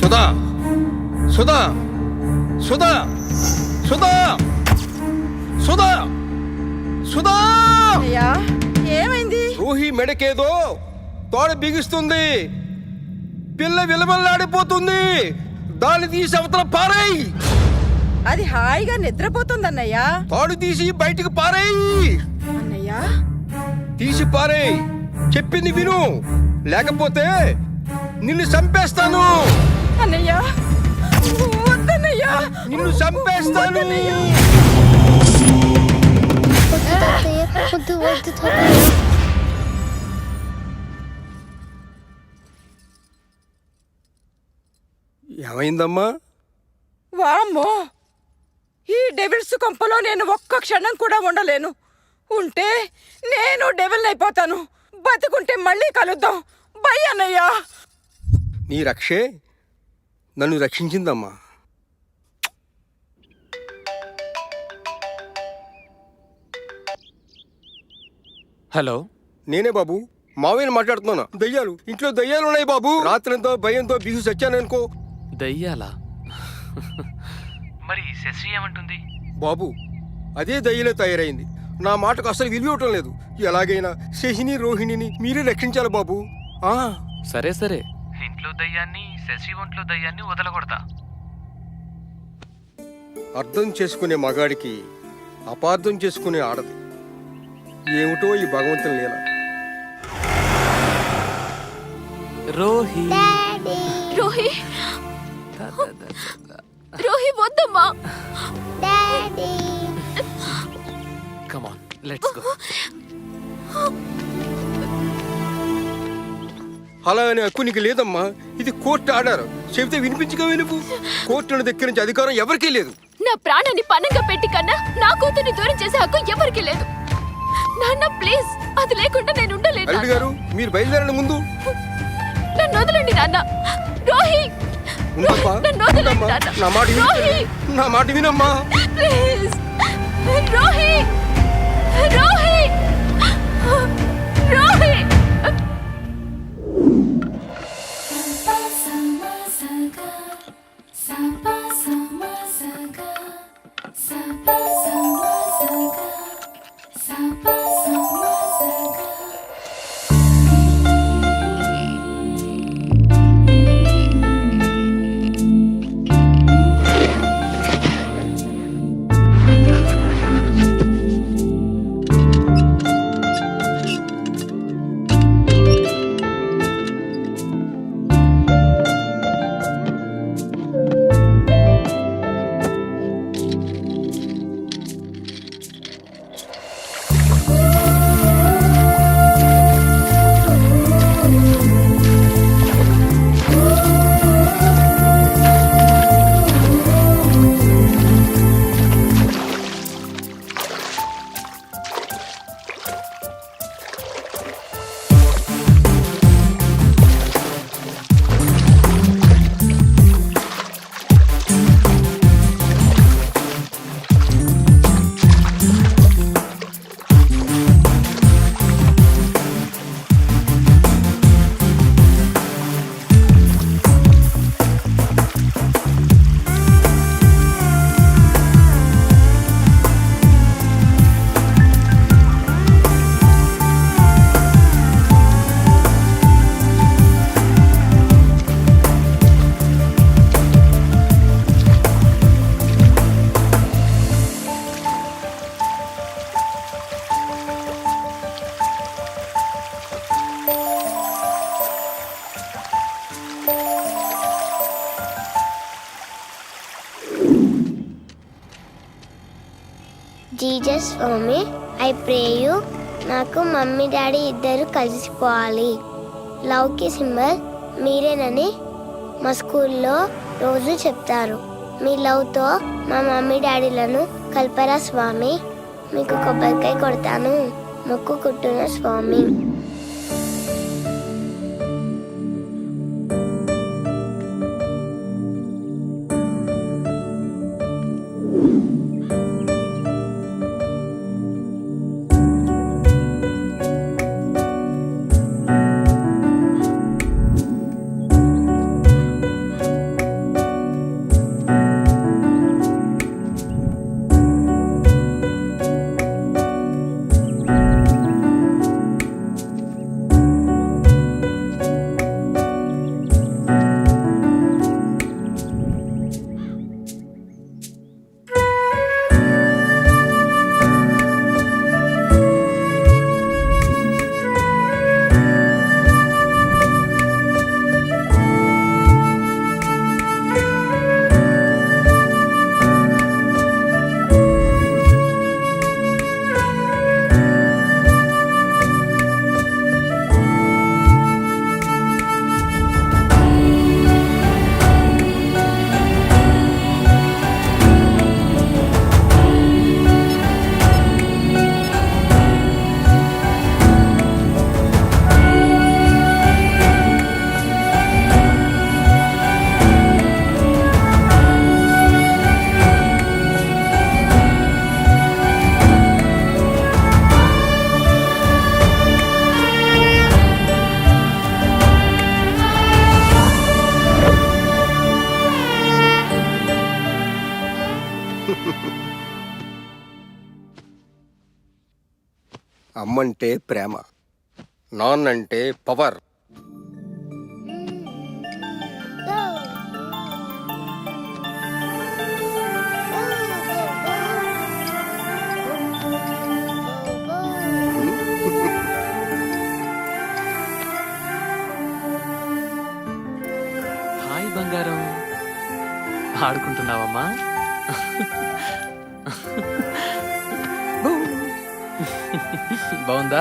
సుధా, సుధా, సుధా, సుధా, సుధా, సుధా. అన్నయ్య, ఏమైంది? రోహి మెడకేదో తోడ బిగిస్తుంది. పిల్ల విలవల్లాడిపోతుంది. దాన్ని తీసి అవతల పారేయ్. అది హాయిగా నిద్రపోతుందన్నయ్య. తాడు తీసి బయటికి పారేయ్. అన్నయ్య, తీసి పారేయ్. చెప్పింది విను, లేకపోతే నిన్ను చంపేస్తాను. అన్నయ్య, వద్దన్నయ్య, నిన్ను చంపేస్తాను. వద్దు తాతయ్య, వద్దు వద్దు తాతయ్య. ఏమైందమ్మా? వామ్మో, ఈ డెవిల్స్ కొంపలో నేను ఒక్క క్షణం కూడా ఉండలేను. ఉంటే నేను డెవిల్ అయిపోతాను. బతుకుంటే మళ్ళీ కలుద్దాం. బై అన్నయ్య. నీ రక్షే నన్ను రక్షించిందమ్మా. హలో, నేనే బాబు, మావయ్యని మాట్లాడుతున్నాను. దయ్యాలు ఇంట్లో దయ్యాలు ఉన్నాయి బాబు. రాత్రంతో భయంతో బిగు చచ్చాననుకో. దయ్యాలా? మరి శశి ఏమంటుంది? బాబు, అదే దయ్యలే తయారైంది. నా మాటకు అసలు విలువటం లేదు. ఎలాగైనా శశిని రోహిణిని మీరే రక్షించాలి బాబు. సరే సరే, ఇంట్లో దయ్యాన్ని శశి ఒంట్లో దయ్యాన్ని వదలకూడదా? అర్థం చేసుకునే మగాడికి అపార్థం చేసుకునే ఆడది. ఏమిటో ఈ భగవంతుని లీల. రోహి రోహి రోహి వద్దమ్మా. Come on, let's go. అలా అనే హక్కు నీకు లేదమ్మా. ఇది కోర్టు ఆర్డర్. చెబితే వినిపించగా నువ్వు. కోర్టును దగ్గరించి అధికారం ఎవరికీ లేదు. నా ప్రాణాన్ని పణంగా పెట్టి కన్నా నా కూతుర్ని దూరం చేసే హక్కు ఎవరికి లేదు. నాన్న ప్లీజ్, అది లేకుండా నేను ఉండలేను. అల్లుడు గారు, మీరు బయలుదేరండి ముందు. నన్ను వదలండి నాన్న. రోహి ఉండమ్మా, నన్ను వదలండి ఉండమ్మా. నాన్న. నా మాట విను. రోహి నా మాట వినమ్మా. ప్లీజ్. రోహి రోహి రోహి. జీసస్ స్వామి, ఐ ప్రే యూ, నాకు మమ్మీ డాడీ ఇద్దరు కలిసిపోవాలి. లవ్కి సింబల్ మీరేనని మా స్కూల్లో రోజు చెప్తారు. మీ లవ్తో మా మమ్మీ డాడీలను కల్పరా స్వామి. మీకు కొబ్బరికాయ కొడతాను, మొక్కు కుట్టున స్వామి. అమ్మంటే ప్రేమ, నాన్నంటే పవర్. హాయ్ బంగారం, ఆడుకుంటున్నావమ్మా? బాగుందా?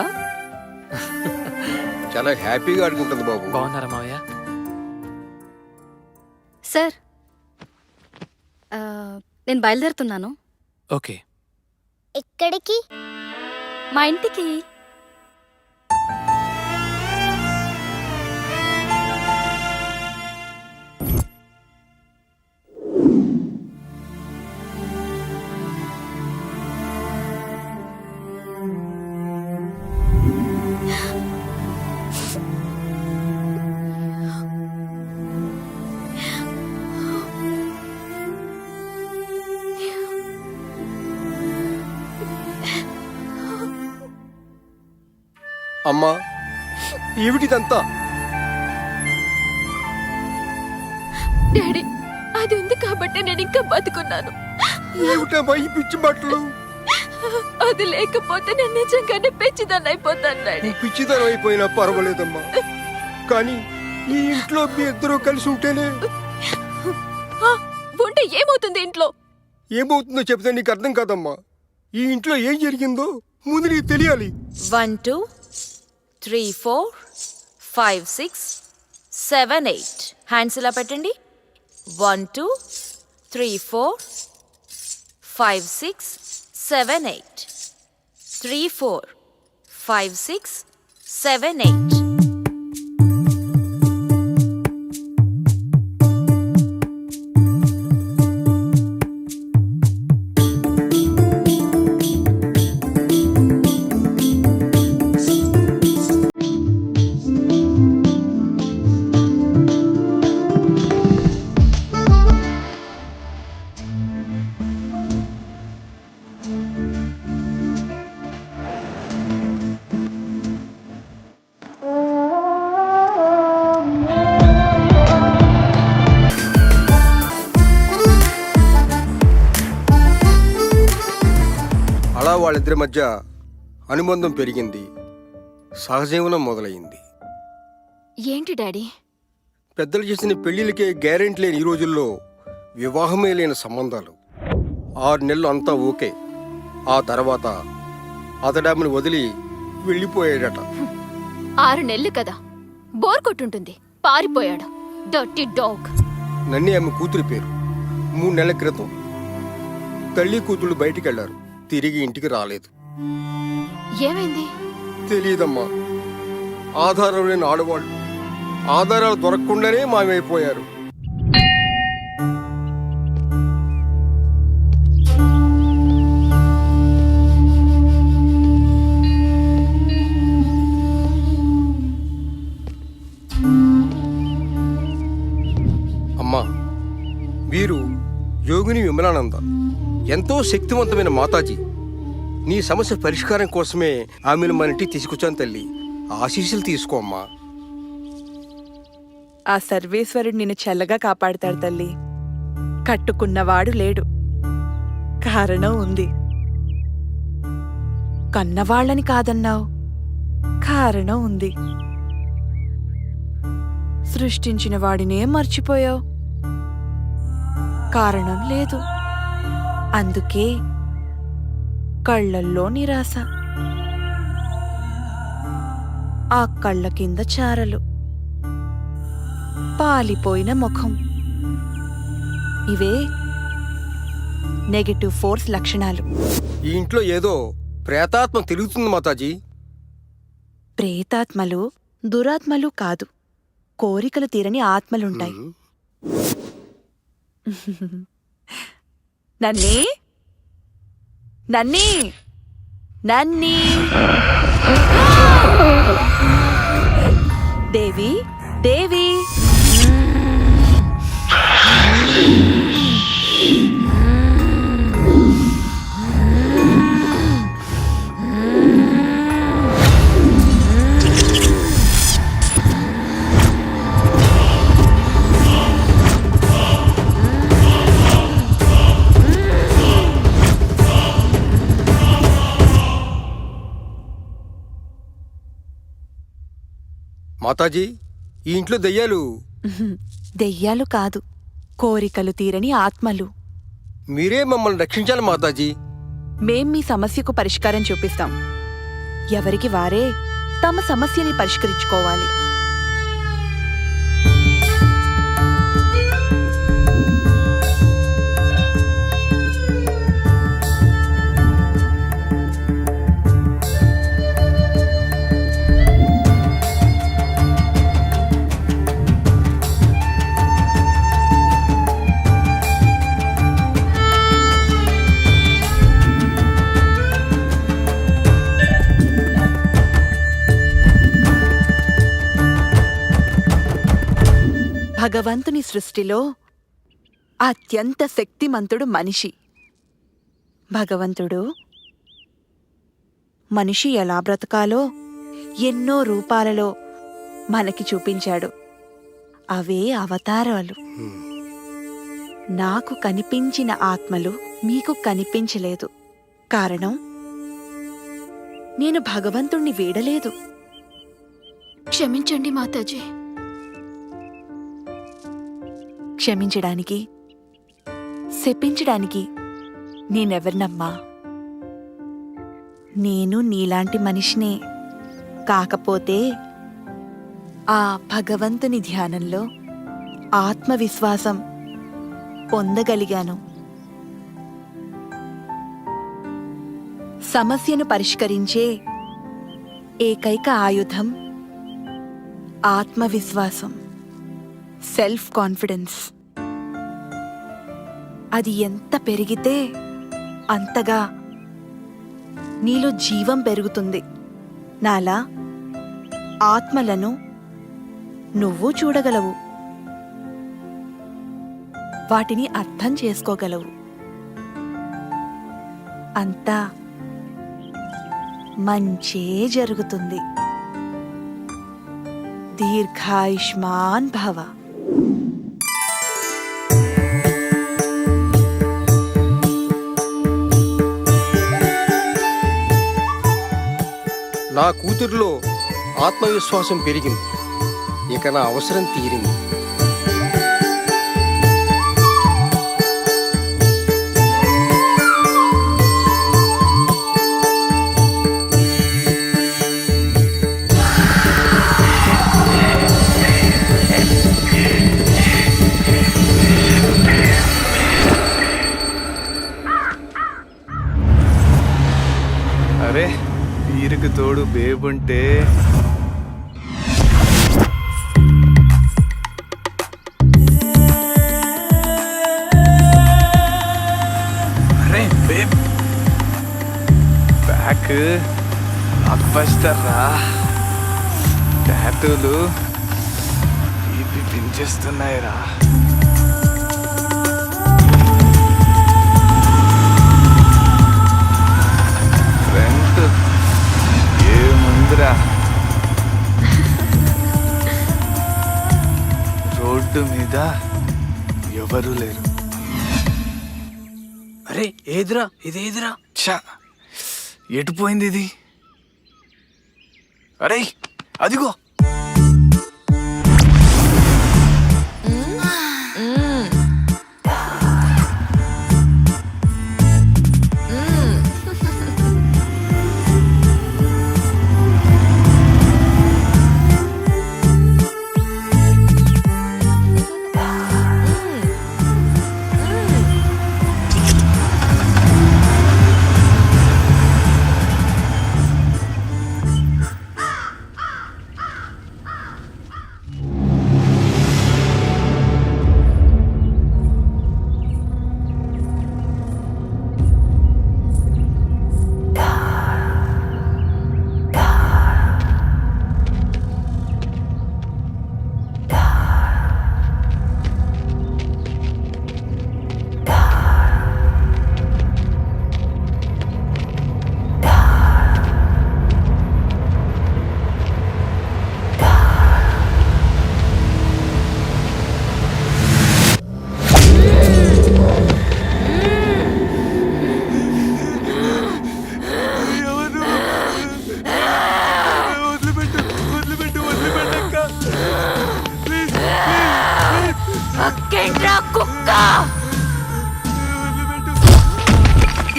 చాలా హ్యాపీగా ఆడుకుంటుంది బాబు. బాగున్నారా మావయ్య? సార్ నేను బయలుదేరుతున్నాను. ఓకే. ఎక్కడికి? మా ఇంటికి. అమ్మా, ఏమిటిదంతా? డాడీ, అది ఉంది కాబట్టి నేను ఇంకా బతుకున్నాను. ఏమిటమ్మా ఈ పిచ్చి బట్టలు? అది లేకపోతే నేను నిజంగానే పిచ్చిదాన్ని అయిపోతాను డాడీ. నువ్వు పిచ్చిదనం అయిపోయినా పర్వాలేదమ్మా, కానీ ఈ ఇంట్లో మీ ఇద్దరూ కలిసి ఉంటేనే. ఉంటే ఏమవుతుంది ఇంట్లో? ఏమవుతుందో చెప్తే నీకు అర్థం కాదమ్మా. ఈ ఇంట్లో ఏం జరిగిందో ముందు నీకు తెలియాలి. 1 2 3 4 5 6 7 8 హ్యాండ్స్ ఇలా పెట్టండి. 1 2 3 4 5 6 7 8 3 4 5 6 7 8. అలా వాళ్ళిద్దరి మధ్య అనుబంధం పెరిగింది, సహజీవనం మొదలైంది. ఏంటి డాడీ? పెద్దలు చేసిన పెళ్లిళ్ళకే గ్యారెంటీ లేని ఈ రోజుల్లో వివాహమే లేని సంబంధాలు. 6 నెలలు అంతా ఓకే. ఆ తర్వాత అతడామిని వదిలి వెళ్ళిపోయాడట. 6 నెలలు కదా, బోర్ కొట్టుంటుంది, పారిపోయాడు. Dirty dog. నన్నే ఆమె కూతురి పేరు. 3 నెలల క్రితం తల్లి కూతుళ్ళు బయటికి వెళ్లారు, తిరిగి ఇంటికి రాలేదు. ఏమైంది? తెలియదమ్మా. ఆధారం లేని ఆడవాళ్ళు ఆధారాలు దొరకకుండానే మాయమైపోయారు. అమ్మా, వీరు యోగిని విమలానంద, ఎంతో శక్తివంతమైన మాతాజీ. నీ సమస్య పరిష్కారం కోసమే ఆమెను మన ఇంటికి తీసుకొచ్చాను తల్లి. ఆశీస్సులు తీసుకో అమ్మా. ఆ సర్వేశ్వరుడు నిన్ను చల్లగా కాపాడతాడు తల్లి. కట్టుకున్నవాడు లేడు, కారణం ఉంది. కన్నవాళ్ళని కాదన్నావు, కారణం ఉంది. సృష్టించిన వాడినే మర్చిపోయావు, కారణం లేదు. అందుకే కళ్ళల్లో నిరాశ, ఆ కళ్ళ కింద చారలు, పాలిపోయిన ముఖం. ఇవే నెగటివ్ ఫోర్స్ లక్షణాలు. ఈ ఇంట్లో ఏదో ప్రేతాత్మ తిరుగుతుంది మాతాజీ. ప్రేతాత్మలు దురాత్మలు కాదు, కోరికలు తీరని ఆత్మలుంటాయి. నన్నీ నన్నీ నన్నీ దేవి దేవి మాతాజీ, ఈ ఇంట్లో దెయ్యాలు. దెయ్యాలు కాదు, కోరికలు తీరని ఆత్మలు. మీరే మమ్మల్ని రక్షించాలి మాతాజీ. మేం మీ సమస్యకు పరిష్కారం చూపిస్తాం. ఎవరికి వారే తమ సమస్యని పరిష్కరించుకోవాలి. భగవంతుని సృష్టిలో అత్యంత శక్తిమంతుడు మనిషి. భగవంతుడు మనిషి ఎలా బ్రతకాలో ఎన్నో రూపాలలో మనకి చూపించాడు. అవే అవతారాలు. నాకు కనిపించిన ఆత్మలు మీకు కనిపించలేదు. కారణం, నేను భగవంతుణ్ణి వీడలేదు. క్షమించండి మాతాజీ. క్షమించడానికి, శపించడానికి నేనెవరినమ్మా? నేను నీలాంటి మనిషినే. కాకపోతే ఆ భగవంతుని ధ్యానంలో ఆత్మవిశ్వాసం పొందగలిగాను. సమస్యను పరిష్కరించే ఏకైక ఆయుధం ఆత్మవిశ్వాసం, సెల్ఫ్ కాన్ఫిడెన్స్. అది ఎంత పెరిగితే అంతగా నీలో జీవం పెరుగుతుంది. నాలా ఆత్మలను నువ్వు చూడగలవు, వాటిని అర్థం చేసుకోగలవు. అంతా మంచే జరుగుతుంది. దీర్ఘాయుష్మాన్ భవ. నా కూతురిలో ఆత్మవిశ్వాసం పెరిగింది. ఇక నా అవసరం తీరింది. అరే, వీరికి తోడు బేబుంటే అరే బేబ్, బ్యాక్ బ్లాక్ బస్టర్ రా. టాటూలు ఇవి పెంచేస్తున్నాయి రా. ఫ్రంట్ ఏముందిరా, రోడ్డు మీద ఎవరు లేరు. అరే ఏదిరా ఇదేదిరా? ఛా, ఎటు పోయింది ఇది? అరే అదిగో.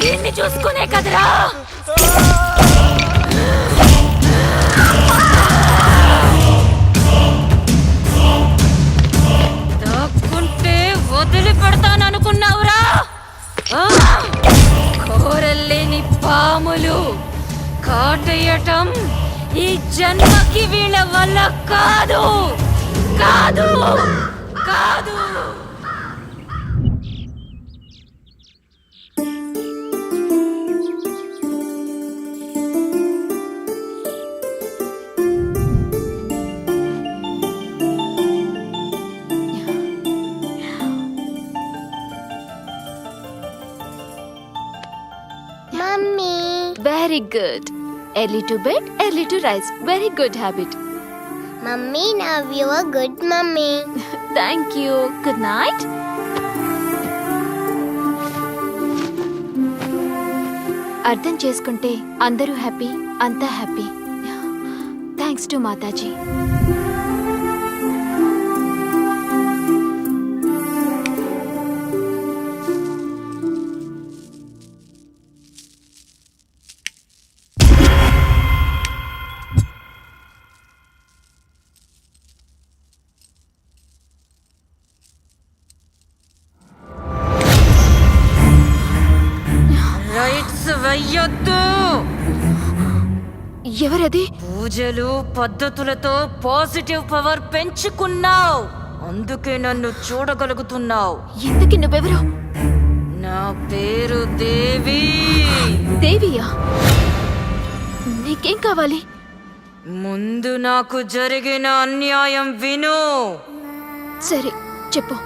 దీన్ని చూసుకునే కదరా దాక్కుంటే వదిలి పెడతాననుకున్నావురా కోరల్లేని పాములు కాటేయటం ఈ జన్మకి వీళ్ళ వల్ల కాదు కాదు కాదు. Mummy very good. Early to bed, early to rise. Very good habit. Mummy now you are good mummy. Thank you. Good night. అర్థం చేసుకుంటే అందరూ హ్యాపీ, అంతా happy. Thanks to Mataji. Rites వెయ్యొద్దు. ఎవరది? పూజలు పద్ధతులతో పాజిటివ్ పవర్ పెంచుకున్నావు, అందుకే నన్ను చూడగలుగుతున్నావు. ఎందుకు నువ్వెవరు? నా పేరు దేవి. దేవియా? నీకేం కావాలి? ముందు నాకు జరిగిన అన్యాయం విను. సరే చెప్పు.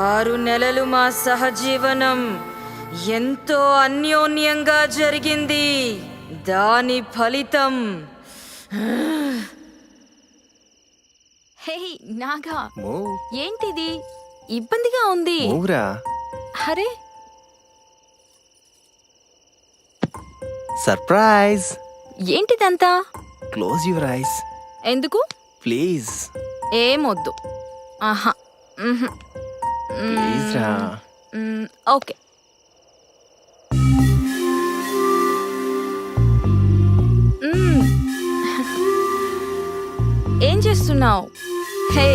6 నెలలు మా సహజీవనం ఎంతో అన్యోన్యంగా జరిగింది. దాని ఫలితం హే నాగా, ఏంటిది? ఇబ్బందిగా ఉంది. అరే సర్ప్రైజ్. ఏంటిదంతా? క్లోజ్ యువర్ ఐస్ ఎందుకు? ప్లీజ్. ఏమొద్దు. ఆహా. ప్లీజ్ రా. ఓకే. ఏం చేస్తున్నావు? హే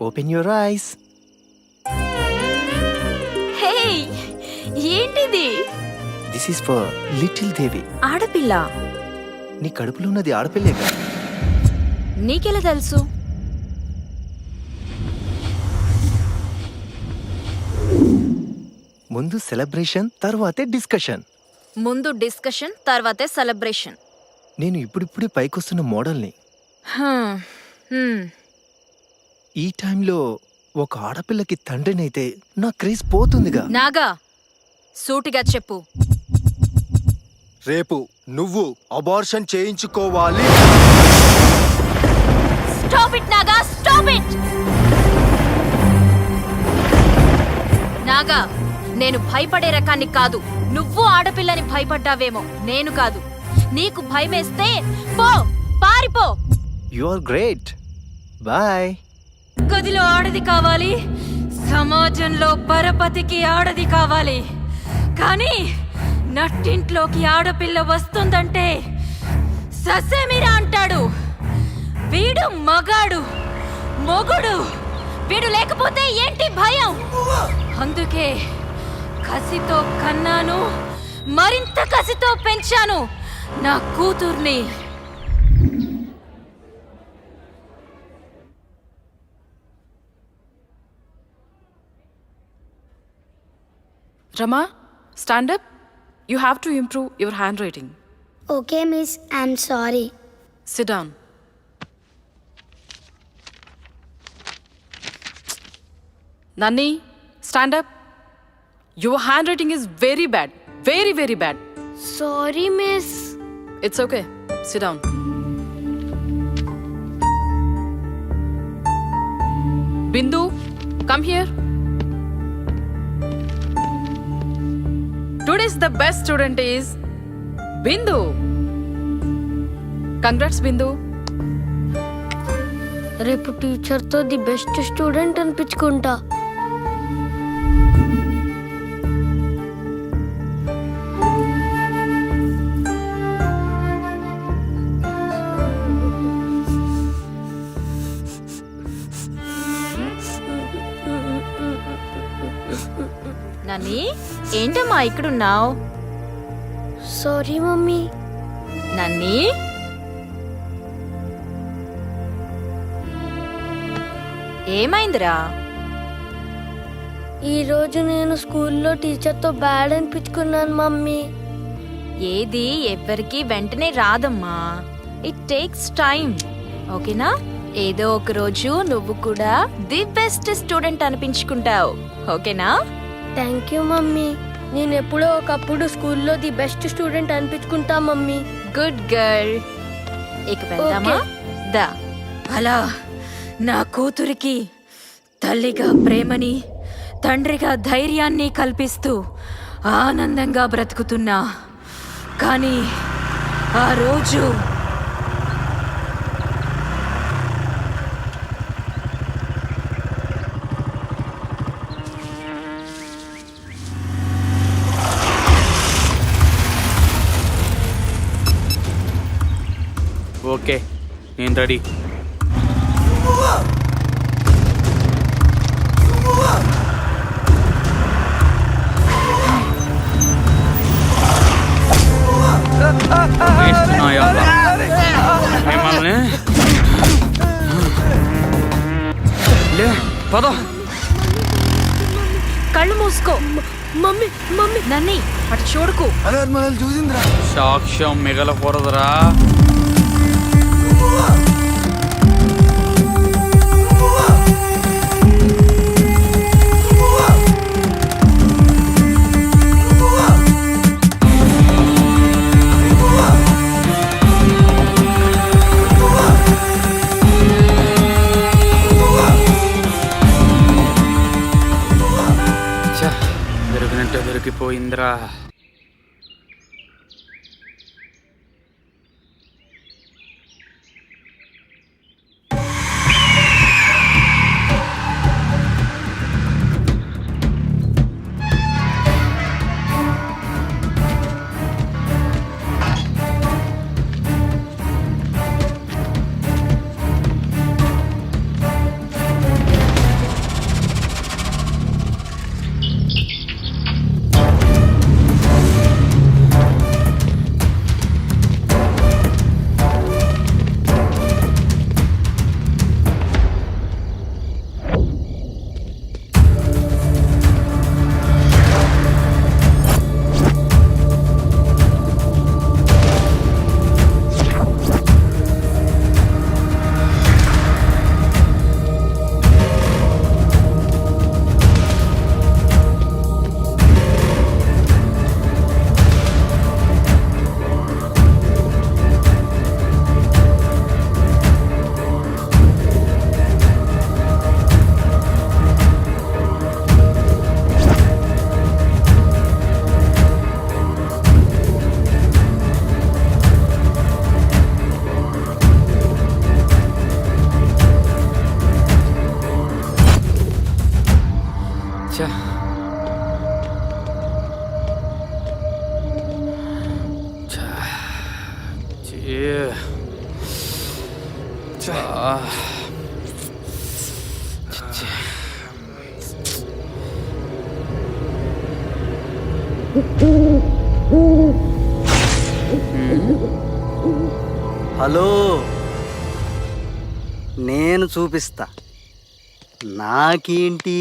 ఓపెన్ యువర్ ఐస్. హే ఏంటిది? దిస్ ఈస్ ఫర్ లిటిల్ దేవి. ఆడపిల్ల? నీ కడుపులో ఉన్నది ఆడపిల్లే కదా. నీకెలా తెలుసు? ముందు సెలబ్రేషన్, తర్వాతే డిస్కషన్. ముందు డిస్కషన్, తర్వాతే సెలబ్రేషన్. నేను ఇప్పుడిప్పుడే పైకొస్తున్న మోడల్ని. ఈ టైంలో ఒక ఆడపిల్లకి తండ్రినైతే నా క్రేజ్ పోతుందిగా. నాగా, సూటిగా చెప్పు. రేపు నువ్వు అబార్షన్ చేయించుకోవాలి. Stop it Naga, stop it. Naga, నేను భయపడే రకాన్ని కాదు. నువ్వు ఆడపిల్లని భయపడ్డావేమో, నేను కాదు. నీకు భయమేస్తే పో, పారిపో. You are great. బాయ్. గదిలో ఆడది కావాలి, సమాజంలో పరపతికి ఆడది కావాలి. కానీ నట్టింట్లోకి ఆడపిల్ల వస్తుందంటే ససేమిరా అంటాడు. వీడు మగాడు, మొగుడు. వీడు లేకపోతే ఏంటి భయం? అందుకే కసితో కన్నాను, మరింత కసితో పెంచాను నా కూతుర్ని. Rama, stand up. You have to improve your handwriting. Okay, miss. I'm sorry. Sit down. Nani, stand up. Your handwriting is very bad. Very, very bad. Sorry, miss. It's okay. Sit down. Bindu, come here. Today's the best student is Bindu. Congrats, Bindu. రేపు టీచర్తో the best student అనిపించుకుంటా. నని ఏంటమ్మా ఇక్కడున్నావు? Sorry mummy. నన్ని ఏమైందిరా? ఈరోజు నేను స్కూల్లో టీచర్తో bad అనిపించుకున్నాను mummy. ఏది ఎవ్వరికి వెంటనే రాదమ్మా. It takes time. ఓకేనా? ఏదో ఒక రోజు నువ్వు కూడా ది బెస్ట్ స్టూడెంట్ అనిపించుకుంటావు. ఓకేనా? Thank you mummy. నేను ఎప్పుడో ఒకప్పుడు స్కూల్లో ది బెస్ట్ స్టూడెంట్ అనిపించుకుంటా మమ్మీ. Good girl. ఇక వెళ్దామా? దా. అలా నా కూతురికి తల్లిగా ప్రేమని, తండ్రిగా ధైర్యాన్ని కల్పిస్తూ ఆనందంగా బ్రతుకుతున్నా. కానీ ఆ రోజు ఓకే, నేను రెడీ. మిమ్మల్ని లే పద. కళ్ళు మూసుకో. మమ్మీ మమ్మీ నన్ని అటు చూడకు. చూసిందిరా. సాక్ష్యం మిగలకూడదురా. దొరికినట్టే దొరికిపోయిందిరా. హలో, నేను చూపిస్తా నాకేంటి.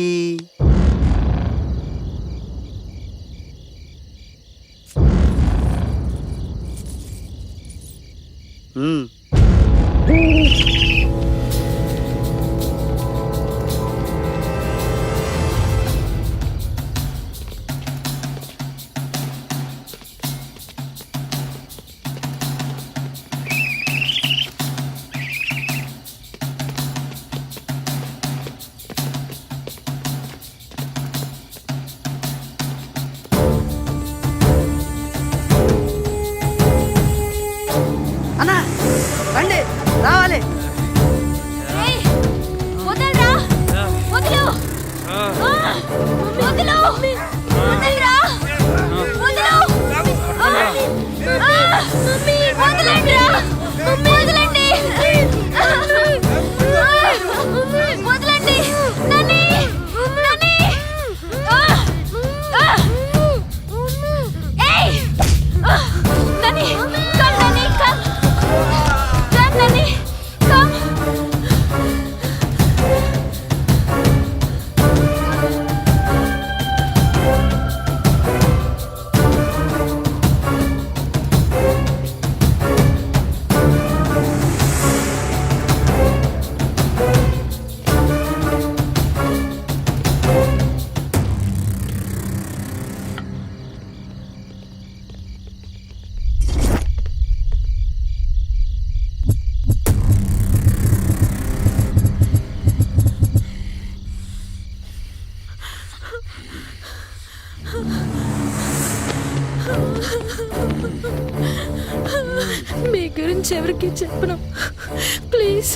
అన్నా రండి రావాలి. వదలరా వదలు వదలు వదలరా వదలు వదలండిరా వదలండి వదలండి నన్ను ఏయ్ నన్ను కమ్ నన్ను కమ్ నన్ను కమ్ మీ గురించి ఎవరికి చెప్పను. ప్లీజ్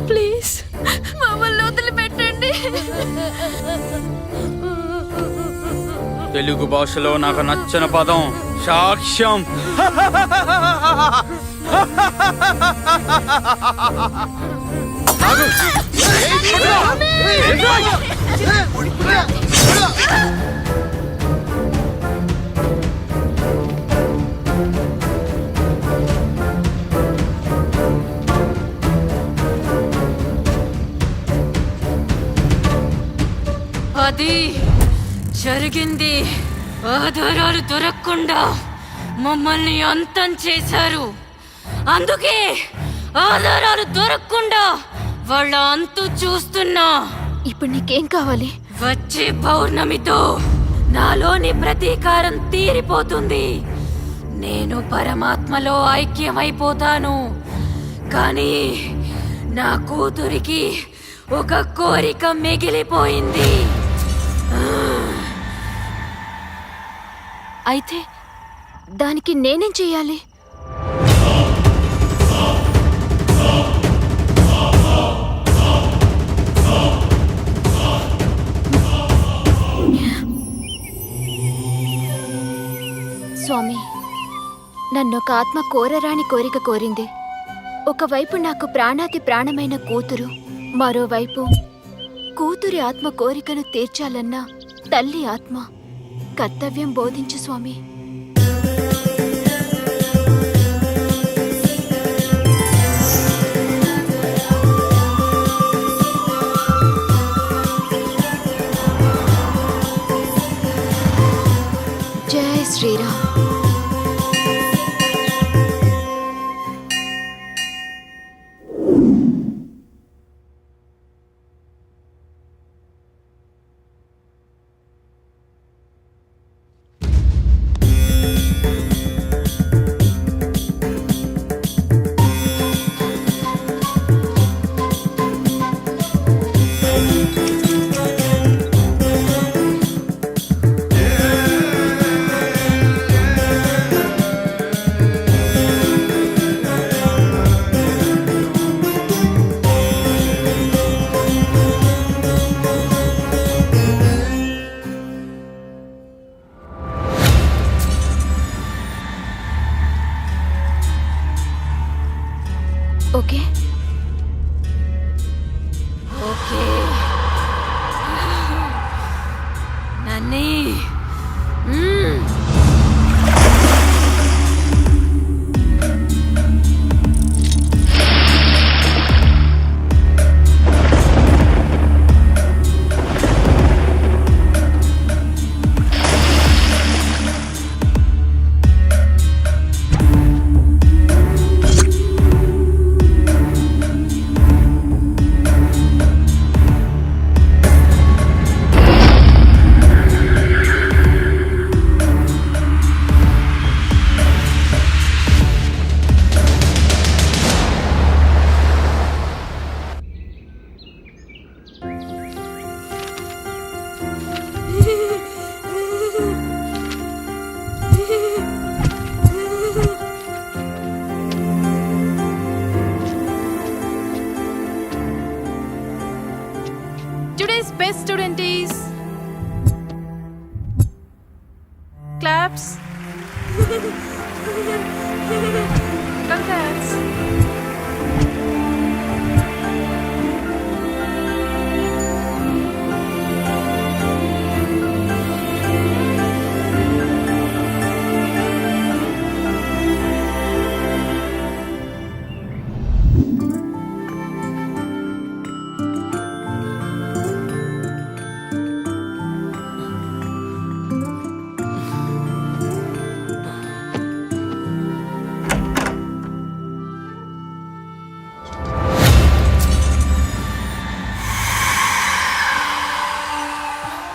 ప్లీజ్ మమ్మల్ని వదిలిపెట్టండి. తెలుగు భాషలో నాకు నచ్చిన పదం సాక్ష్యం. అది జరిగింది. ఆధారాలు దొరకకుండా మమ్మల్ని అంతం చేశారు. అందుకే ఆధారాలు దొరకకుండా వాళ్ళ అంతు చూస్తున్నా. ఇప్పుడు నీకేం కావాలి? వచ్చే పౌర్ణమితో నాలోని ప్రతీకారం తీరిపోతుంది. నేను పరమాత్మలో ఐక్యమైపోతాను. కానీ నా కూతురికి ఒక కోరిక మిగిలిపోయింది. అయితే దానికి నేనేం చెయ్యాలి? స్వామి, నన్నొక ఆత్మ కోరరాని కోరిక కోరింది. ఒకవైపు నాకు ప్రాణాతి ప్రాణమైన కూతురు, మరోవైపు కూతురి ఆత్మ కోరికను తీర్చాలన్న తల్లి ఆత్మ. కర్తవ్యం బోధించు స్వామి. జై శ్రీరామ్. ఓకే ఓకే నన్నీ. best student is claps. Congrats.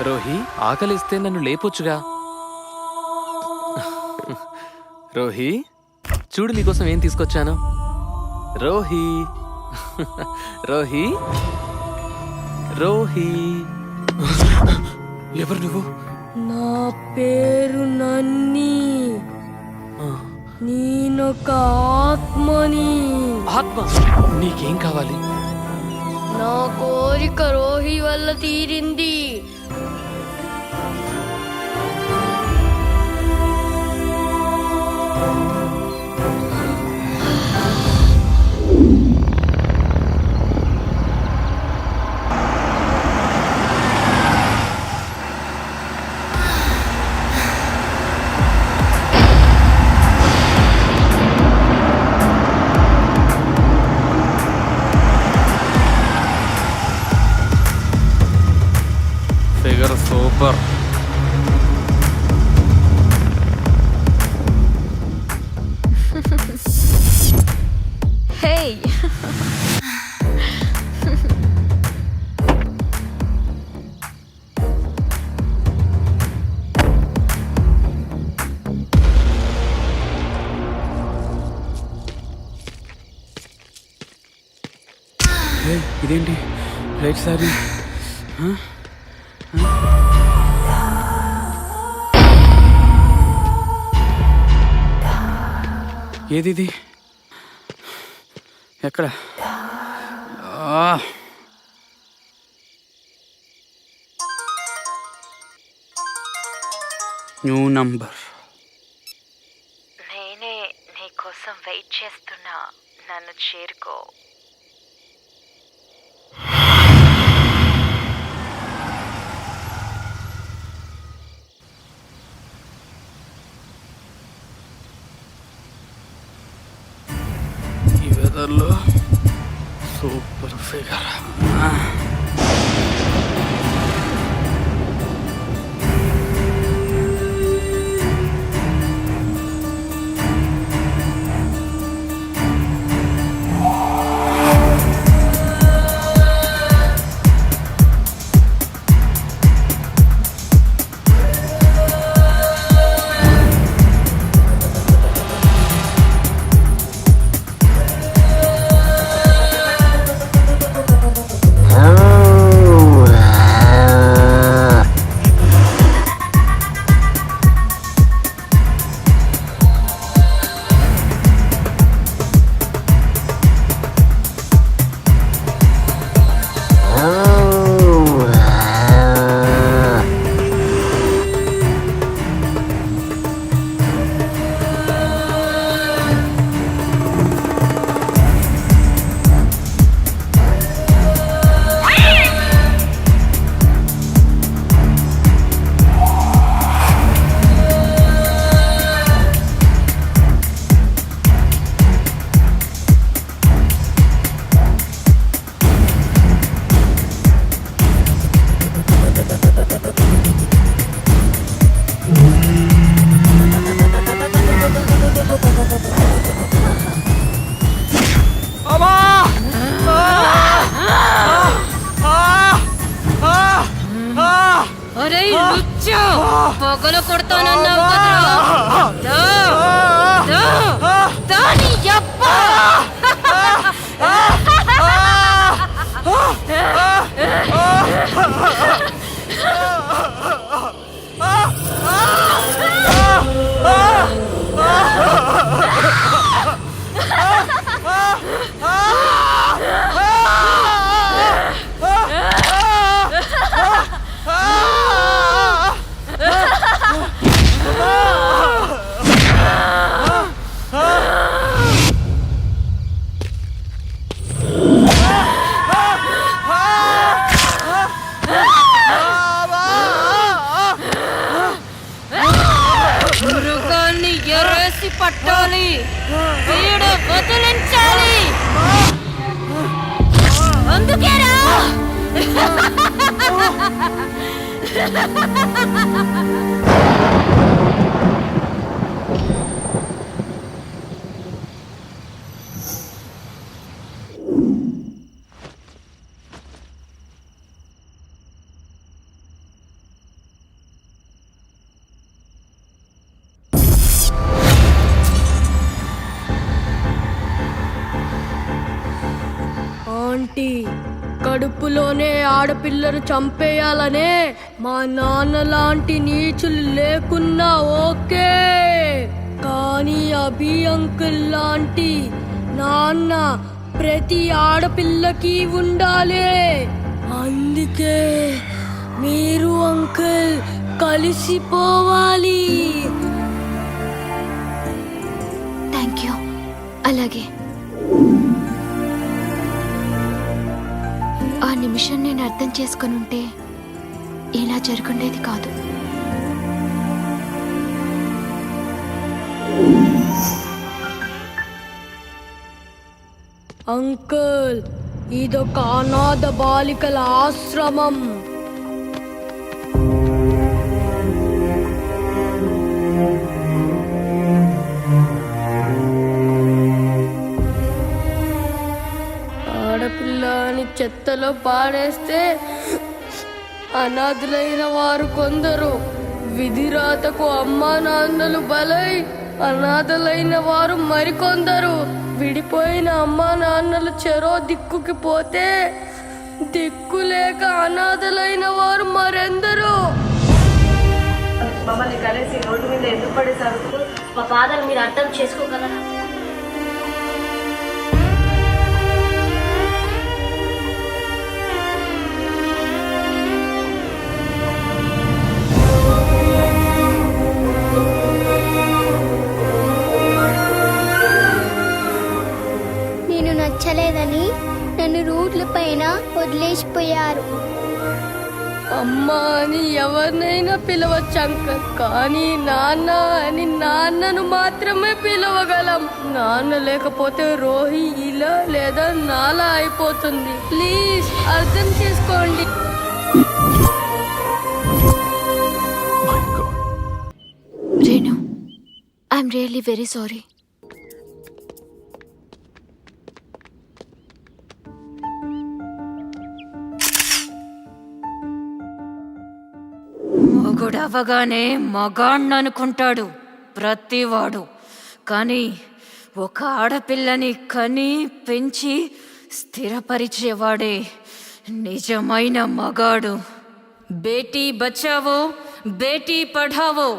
Rohi, ఆకలిస్తే నన్ను లేపొచ్చుగా. రోహి, చూడు నీకోసం ఏం తీసుకొచ్చాను. రోహి, రోహి, రోహి. ఎవరు నువ్వు? నా పేరు నన్ని. నేనొక ఆత్మని. ఆత్మ? నీకేం కావాలి? నా కోరిక రోహి వల్ల తీరింది. Figure super. Hey. ఇదేంటి రైట్ సారీ? ఏది? ఎక్కడ? New number. నేనే నీ కోసం వెయిట్ చేస్తున్నా, నన్ను చేరుకో. ఈ వెదర్లో సూపర్ ఫిగర్. అరే లుచ్చా, పగల కొడతానన్నావు కదరా. దాని యబ్బా. ఆంటీ, కడుపులోనే ఆడపిల్లలు చంపేయాలనే మా నాన్న లాంటి నీచులు లేకున్నా ఓకే, కానీ అభి అంకుల్ లాంటి నాన్న ప్రతి ఆడపిల్లకి ఉండాలి. అందుకే మీరు అంకుల్ కలిసిపోవాలి. Thank you. అలాగే. ఆ నిమిషం నేను అర్థం చేసుకుని ఉంటే ఇలా జరుగుండేది కాదు. అంకుల్, ఇదొక అనాథ బాలికల ఆశ్రమం. ఆడపిల్ల అని చెత్తలో పాడేస్తే అనాథులైన వారు కొందరు, విధిరాతకు అమ్మా నాన్నలు బలై అనాథలైన వారు మరికొందరు. విడిపోయిన అమ్మా నాన్నలు చెరో దిక్కుకి పోతే దిక్కులేక అనాథలైన వారు మరెందరూ. మమ్మల్ని కలిసి రోడ్డు మీద ఎందుకు పడేశారు? మా బాధను మీరు అర్థం చేసుకోగలరా? నేను నచ్చలేదని నన్ను రూట్ల పైన వదిలేసిపోయారు. అమ్మా అని ఎవరినైనా పిలవచ్చు అంకల్, కానీ నాన్న అని నాన్నను మాత్రమే పిలవగలం. నాన్న లేకపోతే రోహి ఇలా లేదా నాలా అయిపోతుంది. ప్లీజ్ అర్థం చేసుకోండి. Renu, I'm really very sorry. మొగుడవగానే మగాణ్ణనుకుంటాడు ప్రతివాడు, కానీ ఒక ఆడపిల్లని కని పెంచి స్థిరపరిచేవాడే నిజమైన మగాడు. బేటీ బచావో బేటీ పఢావో